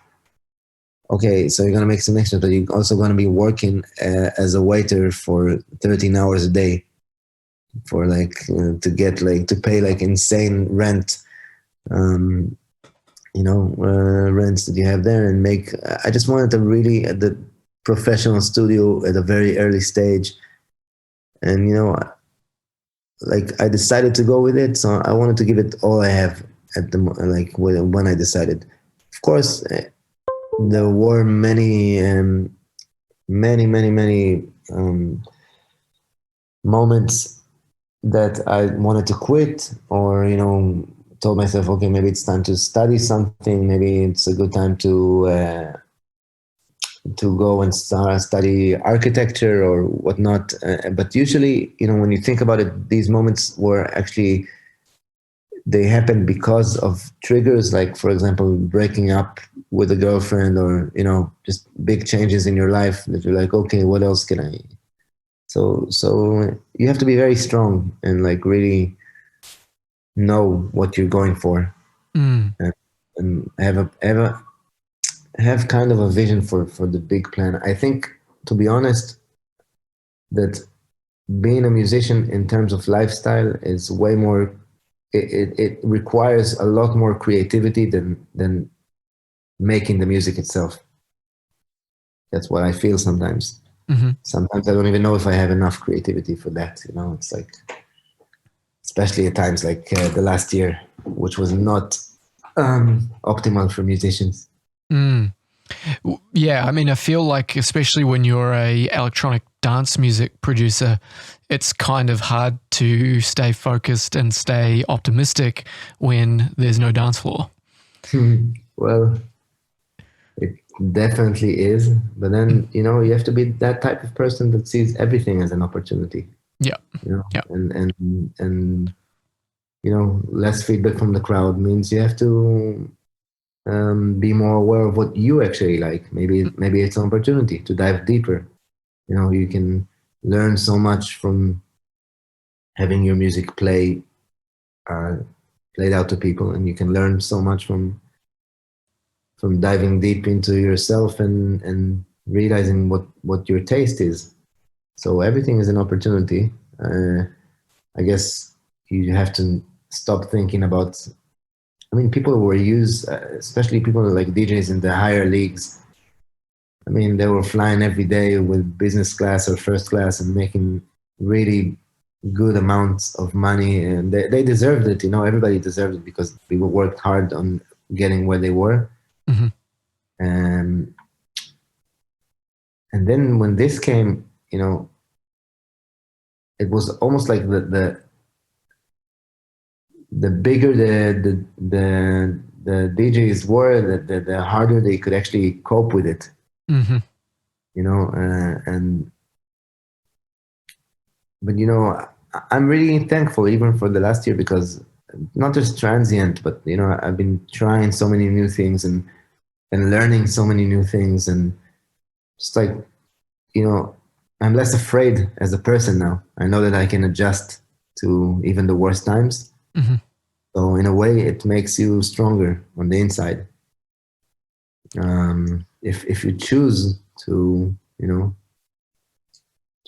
Okay, so you're gonna make connections, but you're also gonna be working as a waiter for 13 hours a day for to pay like insane rent, rents that you have there, and make. I just wanted to really at the professional studio at a very early stage, and I decided to go with it. So I wanted to give it all I have at the when I decided. Of course, there were many moments that I wanted to quit, or told myself, okay, maybe it's time to study something. Maybe it's a good time to go and study architecture or whatnot. But usually, when you think about it, these moments were actually they happen because of triggers, like, for example, breaking up with a girlfriend, or just big changes in your life that you're like, okay, what else can I? So you have to be very strong and like really know what you're going for, Mm. and have kind of a vision for the big plan. I think, to be honest, that being a musician in terms of lifestyle is way more. It requires a lot more creativity than making the music itself. That's what I feel sometimes. Mm-hmm. Sometimes I don't even know if I have enough creativity for that. It's like, especially at times like the last year, which was not optimal for musicians. Mm. Yeah, I mean, I feel like, especially when you're a electronic dance music producer, it's kind of hard to stay focused and stay optimistic when there's no dance floor. Well, it definitely is, but then you have to be that type of person that sees everything as an opportunity. Yeah, yeah. And less feedback from the crowd means you have to be more aware of what you actually like. Maybe it's an opportunity to dive deeper. You can learn so much from having your music uh, played out to people, and you can learn so much from diving deep into yourself and realizing what your taste is. So everything is an opportunity. I guess you have to stop thinking about. I mean, people were used, especially people like DJs in the higher leagues. I mean, they were flying every day with business class or first class and making really good amounts of money, and they deserved it. Everybody deserved it because people worked hard on getting where they were. Mm-hmm. And and then when this came, it was almost like the bigger the DJs were, the harder they could actually cope with it. Mm-hmm. And but I'm really thankful even for the last year, because not just transient, but I've been trying so many new things and learning so many new things, and just like I'm less afraid as a person now. I know that I can adjust to even the worst times. Mm-hmm. So in a way, it makes you stronger on the inside. If you choose to to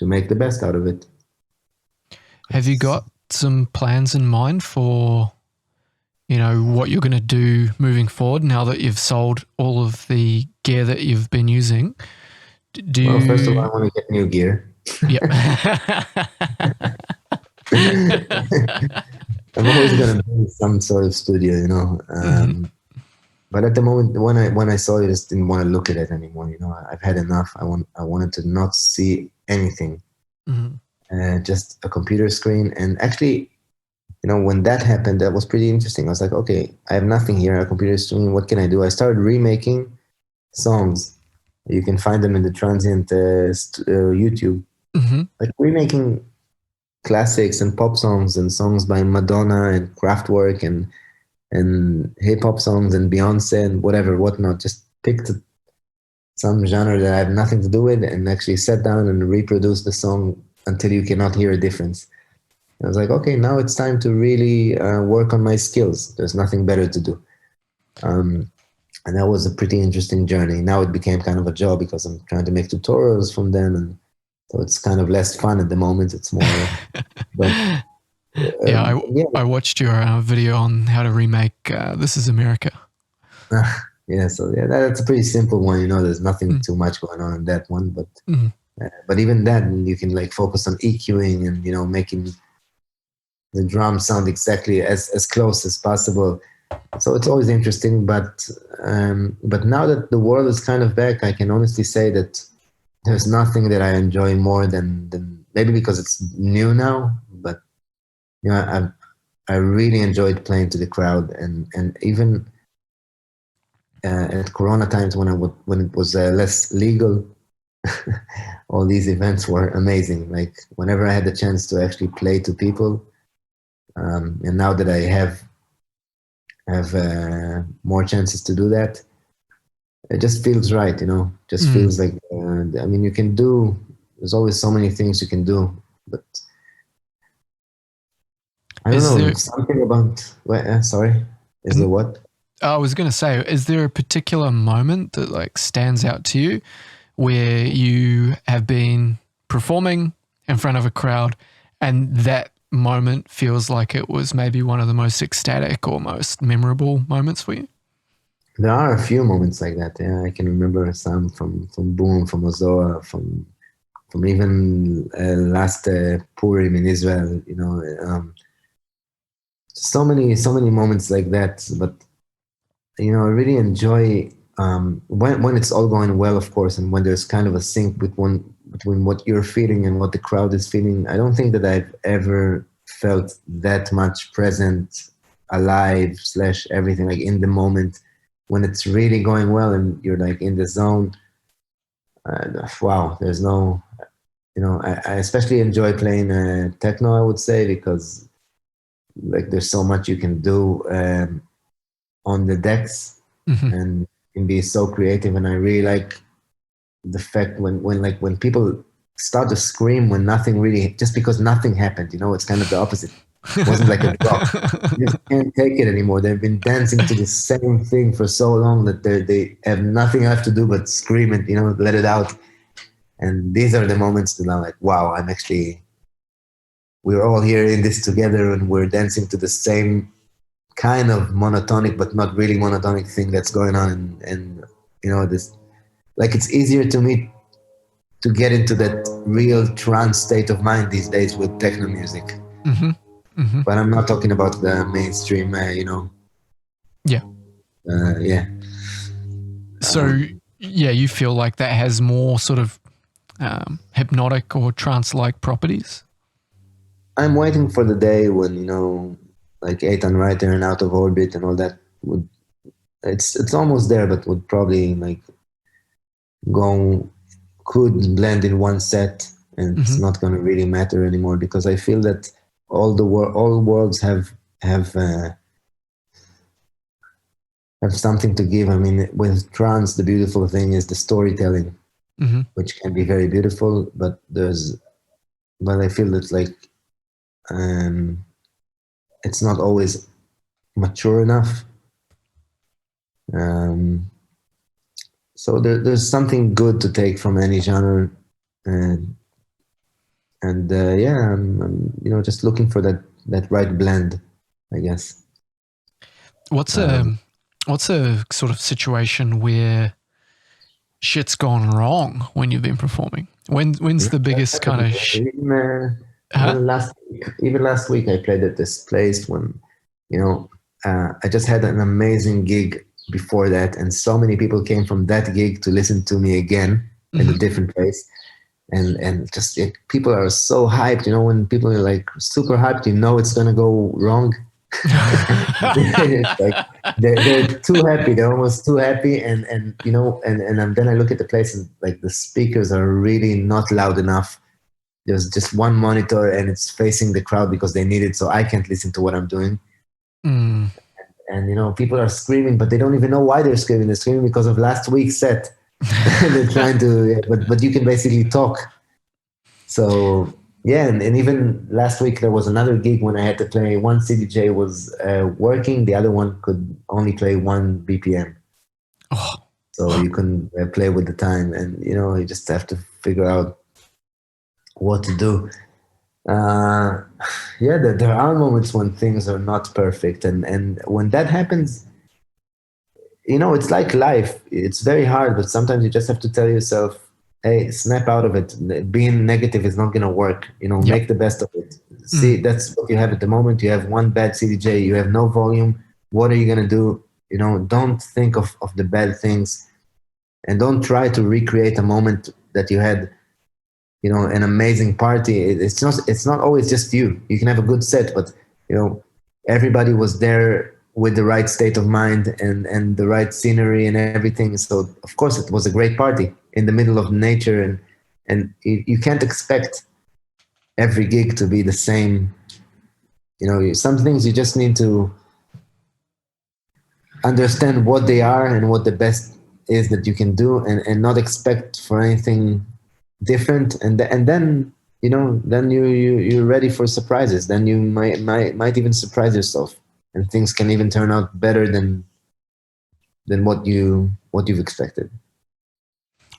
make the best out of it. Have you got some plans in mind for, what you're going to do moving forward now that you've sold all of the gear that you've been using? Well, first of all, I want to get new gear. Yep. I'm always going to be some sort of studio, Mm-hmm. But at the moment, when I saw it, I just didn't want to look at it anymore. I've had enough. I wanted to not see anything, just a computer screen. And actually, when that happened, that was pretty interesting. I was like, okay, I have nothing here, a computer screen. What can I do? I started remaking songs. You can find them in the transient YouTube, Mm-hmm. like remaking classics and pop songs and songs by Madonna and Kraftwerk and hip hop songs and Beyonce and whatnot. Just picked some genre that I have nothing to do with and actually sat down and reproduced the song until you cannot hear a difference. I was like, okay, now it's time to really work on my skills. There's nothing better to do. And that was a pretty interesting journey. Now it became kind of a job because I'm trying to make tutorials from them, and so it's kind of less fun at the moment. It's more, but yeah, yeah, I watched your video on how to remake "This Is America." yeah. So yeah, that's a pretty simple one. There's nothing too much going on in that one, but even that, you can like focus on EQing and making the drum sound exactly as close as possible. So it's always interesting, but now that the world is kind of back, I can honestly say that there's nothing that I enjoy more than maybe because it's new now, but I really enjoyed playing to the crowd, and even at Corona times when it was less legal, all these events were amazing. Like whenever I had the chance to actually play to people, and now that I have have more chances to do that. It just feels right, just Mm. feels like, I mean, you can do, there's always so many things you can do, but I don't Is know, there, something about, sorry, is there what? I was going to say, is there a particular moment that like stands out to you where you have been performing in front of a crowd and that moment feels like it was maybe one of the most ecstatic or most memorable moments for you? There are a few moments like that. Yeah, I can remember some from Boom, from Ozoa, from even last Purim in Israel. So many moments like that. But I really enjoy when it's all going well, of course, and when there's kind of a sync between what you're feeling and what the crowd is feeling. I don't think that I've ever felt that much present, alive slash everything like in the moment when it's really going well and you're like in the zone. Wow, there's no, I especially enjoy playing techno, I would say, because like there's so much you can do on the decks Mm-hmm. and can be so creative. And I really like the fact when people start to scream when nothing really, just because nothing happened, it's kind of the opposite. It wasn't like a drop. You just can't take it anymore. They've been dancing to the same thing for so long that they have nothing left to do but scream and let it out. And these are the moments that I'm like, wow, we're all here in this together and we're dancing to the same kind of monotonic but not really monotonic thing that's going on. And this, like, it's easier to me to get into that real trance state of mind these days with techno music. Mm-hmm. Mm-hmm. But I'm not talking about the mainstream, Yeah. yeah. So, yeah, you feel like that has more sort of hypnotic or trance like properties? I'm waiting for the day when, like Eitan Reiter and Out of Orbit and all that would, it's almost there, but would probably like go, could blend in one set, and it's Mm-hmm. not going to really matter anymore because I feel that all worlds have something to give. I mean, with trance, the beautiful thing is the storytelling, Mm-hmm. which can be very beautiful, but I feel that like um, it's not always mature enough. Um, so there's something good to take from any genre, and yeah, I'm just looking for that right blend, I guess. What's a Um, what's a sort of situation where shit's gone wrong when you've been performing? When's the biggest kind of huh? even last week, I played at this place when, I just had an amazing gig before that, and so many people came from that gig to listen to me again in a Mm-hmm. different place. And just people are so hyped. When people are like super hyped, it's gonna go wrong. It's like they're too happy. They're almost too happy, and then I look at the place and like the speakers are really not loud enough. There's just one monitor and it's facing the crowd because they need it, so I can't listen to what I'm doing. Mm. And people are screaming, but they don't even know why they're screaming. They're screaming because of last week's set. They're trying to, but you can basically talk. So yeah, and even last week there was another gig when I had to play. One CDJ was working, the other one could only play 1 BPM, Oh. so you can play with the time, and you just have to figure out what to do. Uh, yeah, there are moments when things are not perfect, and when that happens, it's like life. It's very hard, but sometimes you just have to tell yourself, hey, snap out of it. Being negative is not going to work. Yep. Make the best of it. Mm. See, that's what you have at the moment. You have one bad CDJ, you have no volume. What are you going to do? Don't think of the bad things, and don't try to recreate a moment that you had, an amazing party. It's not always just you. You can have a good set, but everybody was there with the right state of mind and the right scenery and everything. So of course it was a great party in the middle of nature, and you can't expect every gig to be the same. Some things you just need to understand what they are and what the best is that you can do, and not expect for anything different, and then then you're ready for surprises. Then you might even surprise yourself, and things can even turn out better than what you've expected.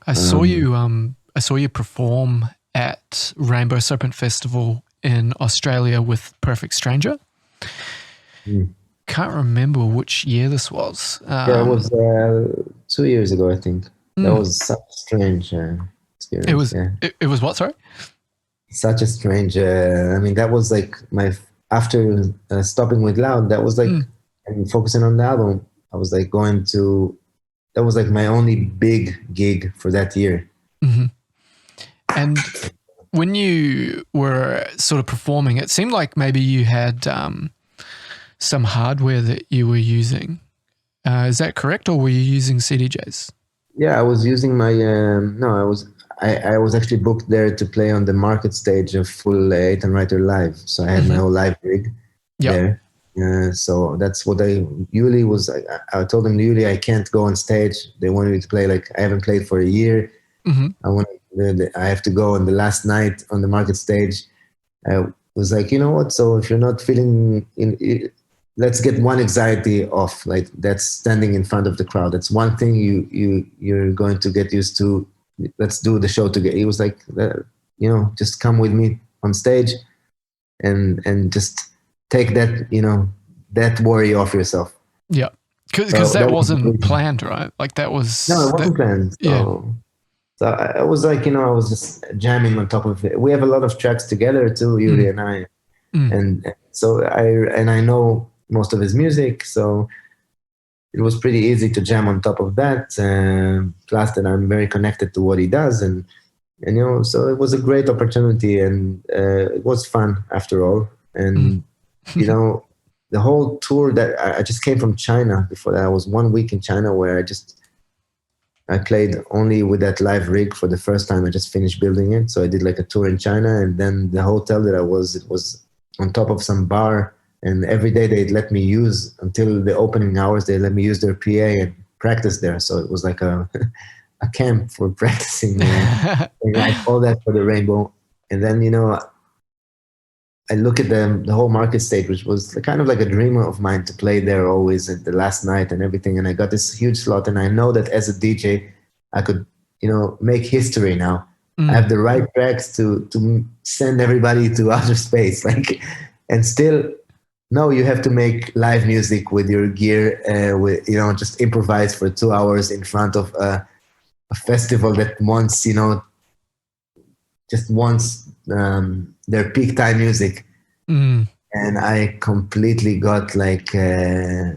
I saw you perform at Rainbow Serpent Festival in Australia with Perfect Stranger. Can't remember which year this was. Yeah, it was 2 years ago, I think. That was such a strange experience. It was what? Sorry. Such a strange. I mean, that was like after stopping with Loud. That was like and focusing on the album. I was like that was like my only big gig for that year. Mm-hmm. And when you were sort of performing, it seemed like maybe you had some hardware that you were using. Is that correct, or were you using CDJs? Yeah, I was using my. I was actually booked there to play on the market stage of full Eitan Reiter live. So I had my whole live rig there. So that's what I usually was. I told them usually I can't go on stage. They wanted me to play like I haven't played for a year. I have to go on the last night on the market stage. I was like, you know what? So if you're not feeling let's get one anxiety off. Like that's standing in front of the crowd. That's one thing you're going to get used to. Let's do the show together. He was like, just come with me on stage, and just take that that worry off yourself. Yeah, because that wasn't planned, right? Like that was it wasn't planned. So I was like, I was just jamming on top of it. We have a lot of tracks together too, Yuri and I, and so I know most of his music, so it was pretty easy to jam on top of that. Plus, that I'm very connected to what he does, and so it was a great opportunity, and it was fun after all. And the whole tour that I just came from China. Before that, I was 1 week in China where I played only with that live rig for the first time. I just finished building it, so I did like a tour in China, and then the hotel that it was on top of some bar. And every day they'd let me use, until the opening hours, they let me use their PA and practice there. So it was like a camp for practicing. And all that for the Rainbow. And then, I look at the whole market stage, which was kind of like a dream of mine to play there always at the last night and everything. And I got this huge slot. And I know that as a DJ, I could, make history now. I have the right tracks to send everybody to outer space. And still... No, you have to make live music with your gear, just improvise for 2 hours in front of a festival that wants, just wants their peak time music. And I completely got I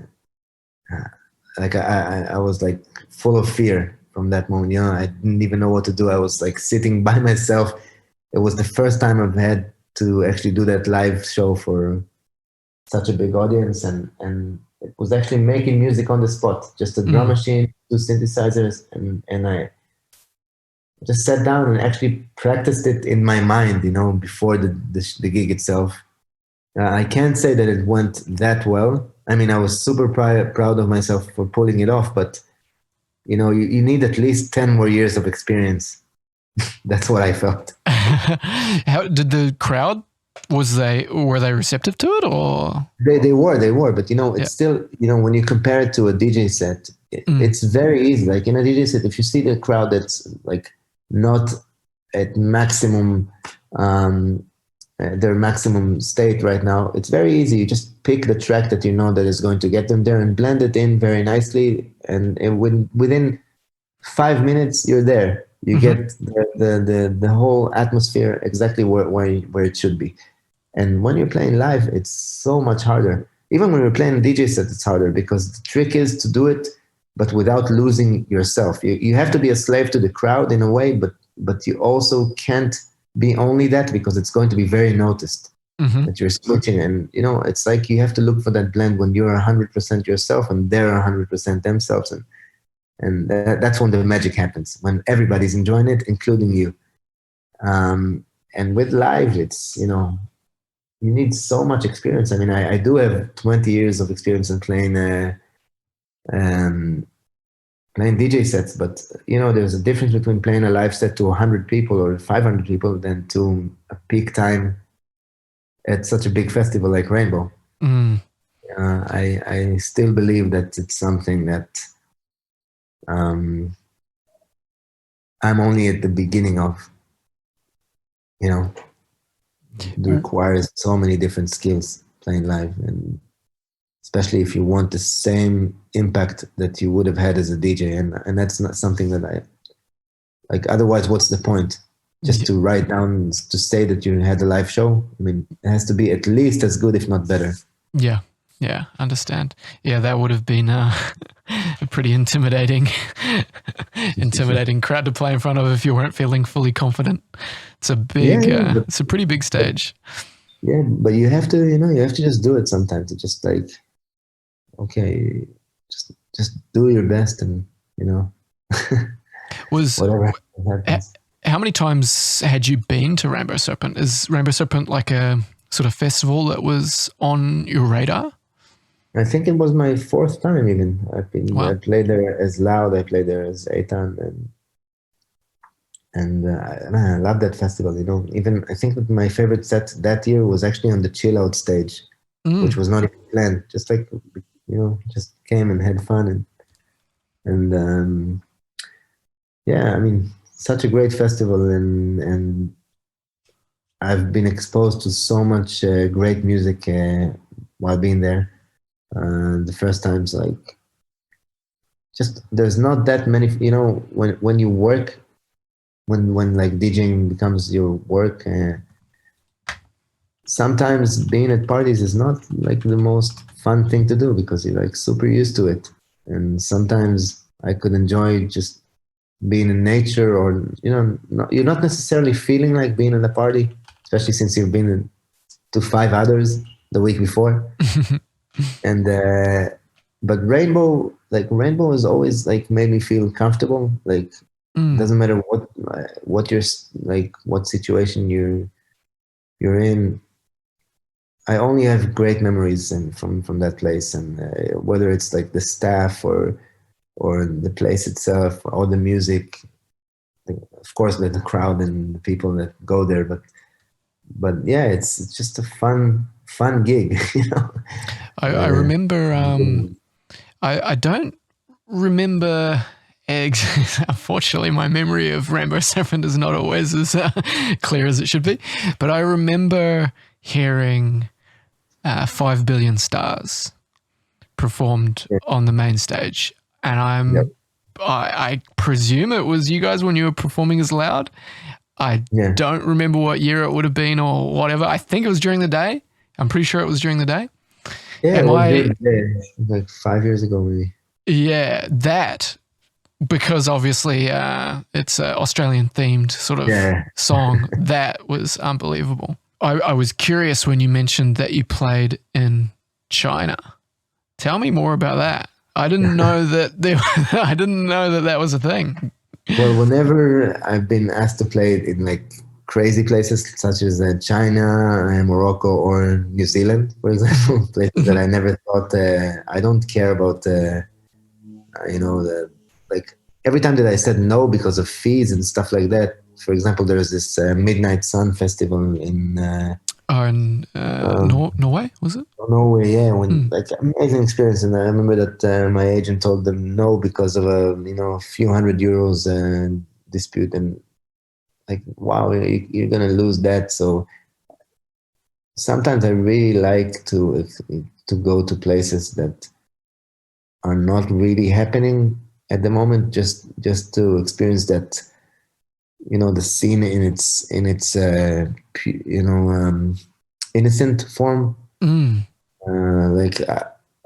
was like full of fear from that moment. I didn't even know what to do. I was like sitting by myself. It was the first time I've had to actually do that live show for such a big audience, and it was actually making music on the spot, just a drum machine, 2 synthesizers, and I just sat down and actually practiced it in my mind, before the gig itself. I can't say that it went that well. I mean, I was super proud of myself for pulling it off, but you need at least 10 more years of experience. That's what I felt. How did the crowd? Were they receptive to it, or they were, but it's still, when you compare it to a DJ set, it's very easy. Like in a DJ set, if you see the crowd that's like not at maximum their maximum state right now, it's very easy. You just pick the track that that is going to get them there and blend it in very nicely, and within 5 minutes you're there. You get the whole atmosphere exactly where it should be. And when you're playing live, it's so much harder. Even when you're playing a DJ set, it's harder, because the trick is to do it, but without losing yourself. You have to be a slave to the crowd in a way, but you also can't be only that, because it's going to be very noticed that you're switching. And, it's like you have to look for that blend when you're 100% yourself and they're 100% themselves. And that's when the magic happens, when everybody's enjoying it, including you. And with live, it's, you need so much experience. I mean, I do have 20 years of experience in playing playing DJ sets, but there's a difference between playing a live set to 100 people or 500 people than to a peak time at such a big festival like Rainbow. Mm. I still believe that it's something that um, I'm only at the beginning of. It requires so many different skills playing live, and especially if you want the same impact that you would have had as a DJ, and that's not something that I like. Otherwise, what's the point? Just to write down to say that you had a live show. I mean, it has to be at least as good, if not better. Yeah, understand. Yeah, that would have been a pretty intimidating crowd to play in front of if you weren't feeling fully confident. It's a big, it's a pretty big stage. Yeah, but you have to, you have to just do it sometimes. It's just like, okay, just do your best, and whatever happens. How many times had you been to Rainbow Serpent? Is Rainbow Serpent like a sort of festival that was on your radar? I think it was my fourth time even. Wow. I played there as Loud. I played there as Eitan, and I love that festival. Even I think that my favorite set that year was actually on the Chill Out stage, which was not even planned. Just like just came and had fun, and yeah, I mean, such a great festival, and I've been exposed to so much great music while being there. The first times, like, just there's not that many. When you work, when like DJing becomes your work, sometimes being at parties is not like the most fun thing to do because you're like super used to it. And sometimes I could enjoy just being in nature, or you're not necessarily feeling like being in a party, especially since you've been to 5 others the week before. And but Rainbow has always like made me feel comfortable. Like it doesn't matter what you're like, what situation you're in. I only have great memories and from that place, and whether it's like the staff or the place itself or the music, of course, the crowd and the people that go there, but yeah, it's just a fun gig. I remember. I don't remember. Unfortunately, my memory of Rainbow Serpent is not always as clear as it should be. But I remember hearing 5 Billion Stars performed on the main stage, and I presume it was you guys when you were performing as Loud. I don't remember what year it would have been or whatever. I think it was during the day. I'm pretty sure it was during the day. Yeah, during the day, like 5 years ago, maybe. Yeah, that, because obviously it's an Australian themed sort of song. That was unbelievable. I was curious when you mentioned that you played in China. Tell me more about that. I didn't know that I didn't know that was a thing. Well, whenever I've been asked to play in like crazy places such as China, Morocco, or New Zealand, for example, places that I never thought. I don't care about. Like every time that I said no because of fees and stuff like that. For example, there's this Midnight Sun Festival in Norway, was it? Norway, yeah. Like amazing experience, and I remember that my agent told them no because of a few €100 dispute, and like, wow, you're gonna lose that. So sometimes I really like to go to places that are not really happening at the moment, just to experience that, the scene in its innocent form. Like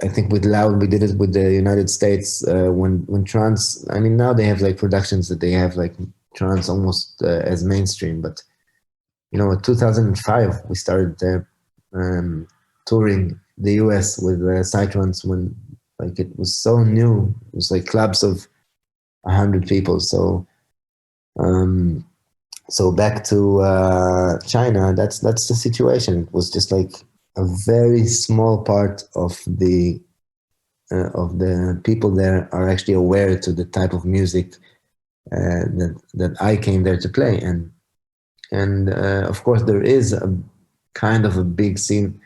I think with Loud we did it with the United States when trance. I mean, now they have like productions that they have like trance almost as mainstream, but in 2005 we started touring the US with Psytrance when like it was so new. It was like clubs of 100 people. So so back to China, that's the situation. It was just like a very small part of the of the people there are actually aware to the type of music that I came there to play, and of course there is a kind of a big scene.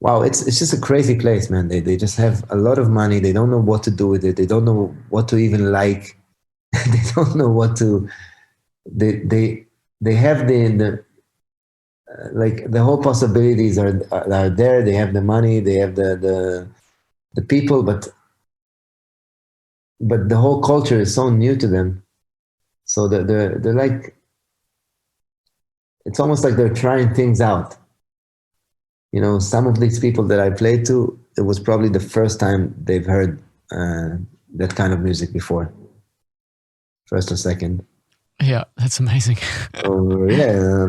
Wow, it's just a crazy place, man. They just have a lot of money. They don't know what to do with it. They don't know what to even like. They don't know what to. They have the like the whole possibilities are there. They have the money. They have the people, but the whole culture is so new to them. So they're like, it's almost like they're trying things out. You know, some of these people that I played to, it was probably the first time they've heard that kind of music before, first or second. Yeah, that's amazing. So yeah,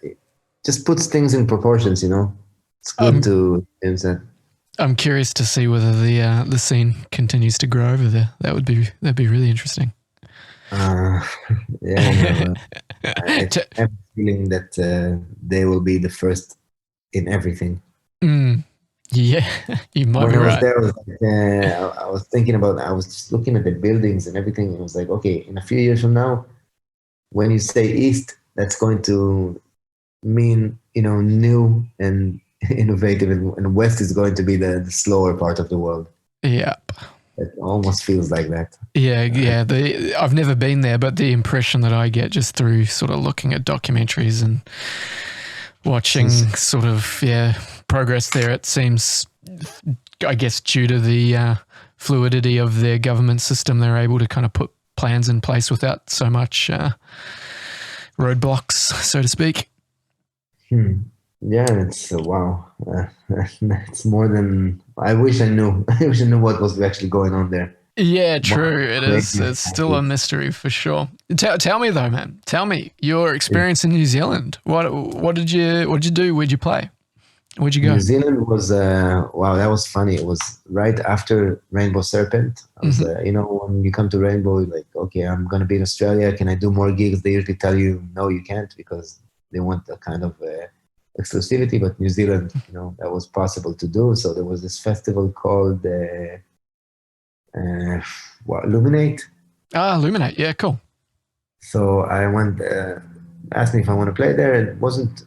it just puts things in proportions. You know, it's good to experience that. I'm curious to see whether the scene continues to grow over there. That'd be really interesting. Yeah, no, I have a feeling that they will be the first in everything. Yeah, you might When be I was right. there, I was thinking about, I was just looking at the buildings and everything. And I was like, okay, in a few years from now, when you say East, that's going to mean, you know, new and innovative, and West is going to be the slower part of the world. Yeah. It almost feels like that. Yeah. I've never been there, but the impression that I get just through sort of looking at documentaries and watching sort of progress there, it seems, I guess, due to the fluidity of their government system, they're able to kind of put plans in place without so much roadblocks, so to speak. Yeah, it's wow. It's more than I wish I knew. I wish I knew what was actually going on there. Yeah, true. It is. Crazy. It's still a mystery for sure. Tell me though, man. Tell me your experience in New Zealand. What did you do? Where'd you play? Where'd you go? New Zealand was wow. That was funny. It was right after Rainbow Serpent. I was you know, when you come to Rainbow, you're like, okay, I'm gonna be in Australia. Can I do more gigs? They usually tell you no, you can't, because they want a kind of exclusivity. But New Zealand, you know, that was possible to do. So there was this festival called Illuminate. Illuminate. Yeah, cool. So I went, asked me if I want to play there. It wasn't,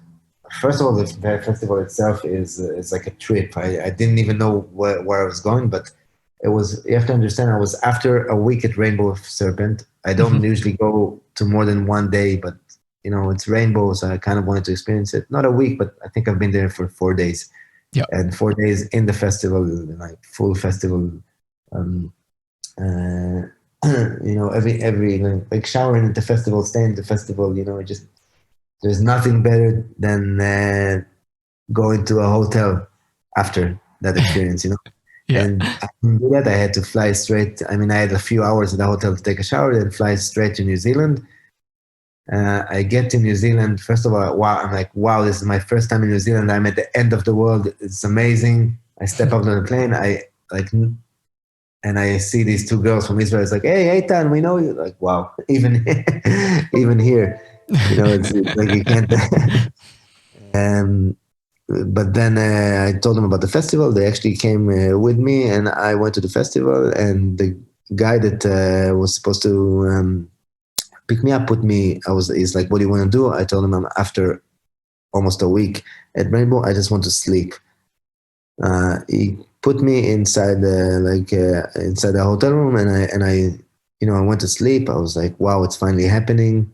first of all, the festival itself is like a trip. I didn't even know where I was going, but it was, you have to understand, I was after a week at Rainbow Serpent. I don't usually go to more than one day, but you know, it's Rainbow, so I kind of wanted to experience it. Not a week, but I think I've been there for 4 days. Yeah. And 4 days in the festival, like full festival, you know, every like showering at the festival, staying at the festival, you know, just there's nothing better than going to a hotel after that experience, you know. Yeah. And I couldn't do that. I had to fly straight. I mean, I had a few hours in the hotel to take a shower, then fly straight to New Zealand. I get to New Zealand. First of all, wow! I'm like, wow! This is my first time in New Zealand. I'm at the end of the world. It's amazing. I step up on the plane. I like. And I see these two girls from Israel. It's like, hey, Eitan, we know you. Like, wow, even even here, you know, it's like you can't. But then I told them about the festival. They actually came with me, and I went to the festival. And the guy that was supposed to pick me up, he's like, what do you want to do? I told him, I'm after almost a week at Rainbow, I just want to sleep. He put me inside inside the hotel room, and I, you know, I went to sleep. I was like, wow, it's finally happening.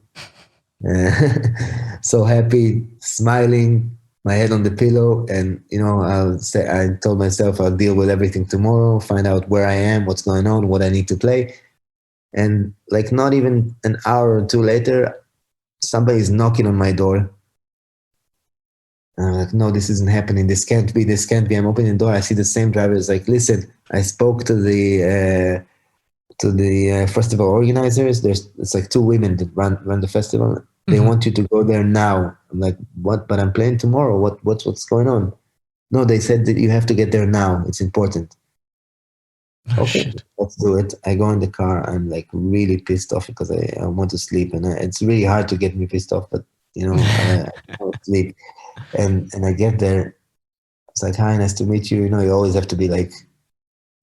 So happy, smiling, my head on the pillow, and you know, I told myself I'll deal with everything tomorrow, find out where I am, what's going on, what I need to play. And like not even an hour or two later, somebody's knocking on my door. And I'm like, no, this isn't happening. This can't be. This can't be. I'm opening the door. I see the same driver. It's like, listen, I spoke to the festival organizers. It's like two women that run the festival. They want you to go there now. I'm like, what? But I'm playing tomorrow. What's going on? No, they said that you have to get there now. It's important. Oh, okay, shit. let's do it. I go in the car. I'm like really pissed off because I want to sleep, and it's really hard to get me pissed off. But you know, I want to sleep, and I get there. It's like, hi, nice to meet you. You know, you always have to be like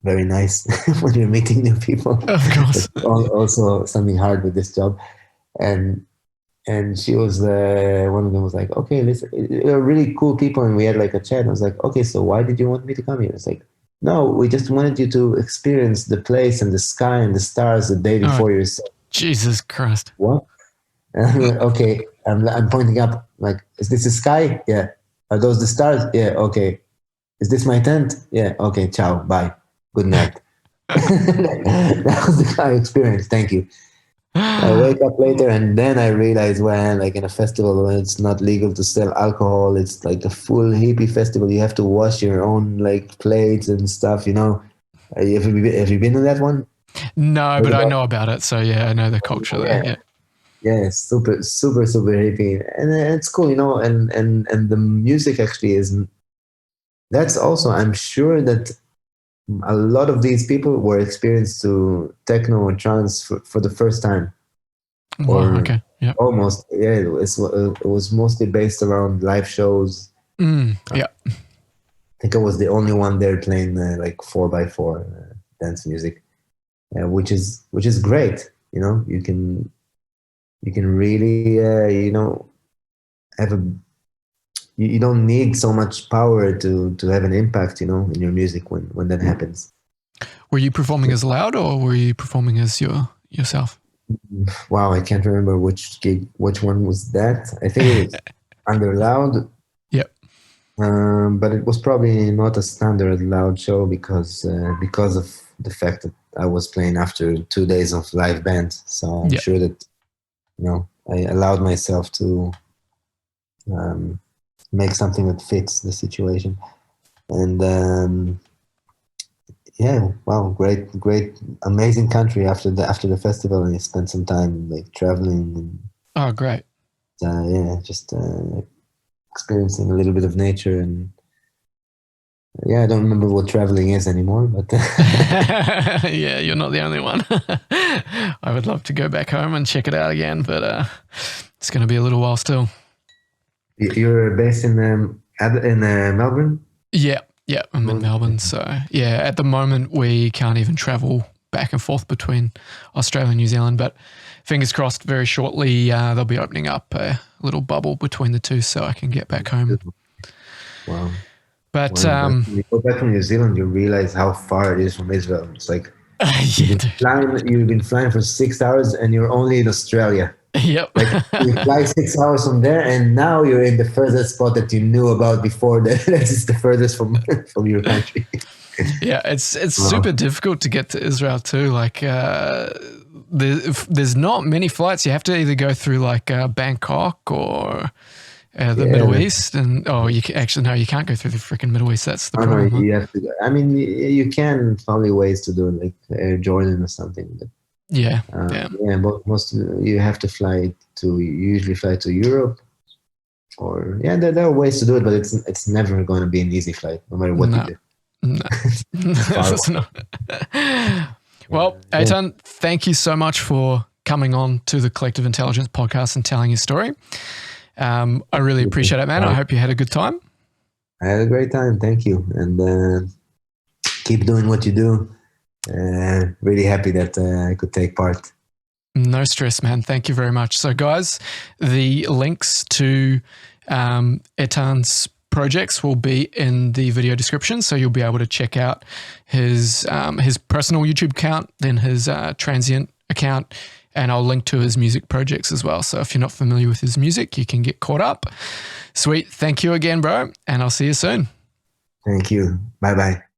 very nice when you're meeting new people. Of course. But also something hard with this job. And she was one of them was like, okay, listen, they're really cool people, and we had like a chat. I was like, okay, so why did you want me to come here? It's like, no, we just wanted you to experience the place and the sky and the stars the day before your set. Jesus Christ. What? Okay, I'm pointing up. Like, is this the sky? Yeah. Are those the stars? Yeah. Okay. Is this my tent? Yeah. Okay. Ciao. Bye. Good night. That was the kind of experience. Thank you. I wake up later and then I realize when, like in a festival, when it's not legal to sell alcohol, it's like a full hippie festival. You have to wash your own like plates and stuff. You know, have you been to that one? No, but I know about it. So yeah, I know the culture there. Yeah. Yeah, it's super, super, super hippie, and it's cool, you know. And the music actually is. That's also, I'm sure that a lot of these people were experienced to techno or trance for the first time. Wow, okay. Yeah. Almost. Yeah, it was mostly based around live shows. Yeah. I think I was the only one there playing like 4x4 dance music, which is great. You know, you can really you know, have a. You don't need so much power to have an impact, you know, in your music when that happens. Were you performing as Loud, or were you performing as yourself? Wow, I can't remember which one was that. I think it was under Loud. Yep. But it was probably not a standard Loud show because of the fact that I was playing after 2 days of live band. So I'm sure that, you know, I allowed myself to make something that fits the situation. And yeah, wow, great, amazing country after the festival, and I spent some time like traveling. And, oh, great. Yeah, just experiencing a little bit of nature. And yeah, I don't remember what traveling is anymore, but yeah, you're not the only one. I would love to go back home and check it out again, but it's going to be a little while still. You're based in Melbourne? Yeah, I'm in Melbourne. So yeah, at the moment we can't even travel back and forth between Australia and New Zealand, but fingers crossed very shortly they'll be opening up a little bubble between the two so I can get back home. Wow. But when you go back from New Zealand, you realize how far it is from Israel. It's like you've been flying for 6 hours and you're only in Australia. Yep. Like you fly 6 hours from there, and now you're in the furthest spot that you knew about before. That is the furthest from your country. Yeah, it's super difficult to get to Israel too. Like there's not many flights. You have to either go through like Bangkok or the Middle East, and you can't go through the freaking Middle East. That's the problem. No, you have to. I mean, you can find ways to do it, like Air Jordan or something. But, but most you have to fly to. You usually fly to Europe, or there are ways to do it, but it's never going to be an easy flight, no matter what you do. No, it's not. Well, Eitan, thank you so much for coming on to the Collective Intelligence podcast and telling your story. I really appreciate it, man. I hope you had a good time. I had a great time. Thank you. And keep doing what you do. Really happy that I could take part. No stress, man. Thank you very much. So, guys, the links to Eitan's projects will be in the video description, so you'll be able to check out his personal YouTube account, then his transient account, and I'll link to his music projects as well. So if you're not familiar with his music, you can get caught up. Sweet. Thank you again, bro, and I'll see you soon. Thank you. Bye-bye.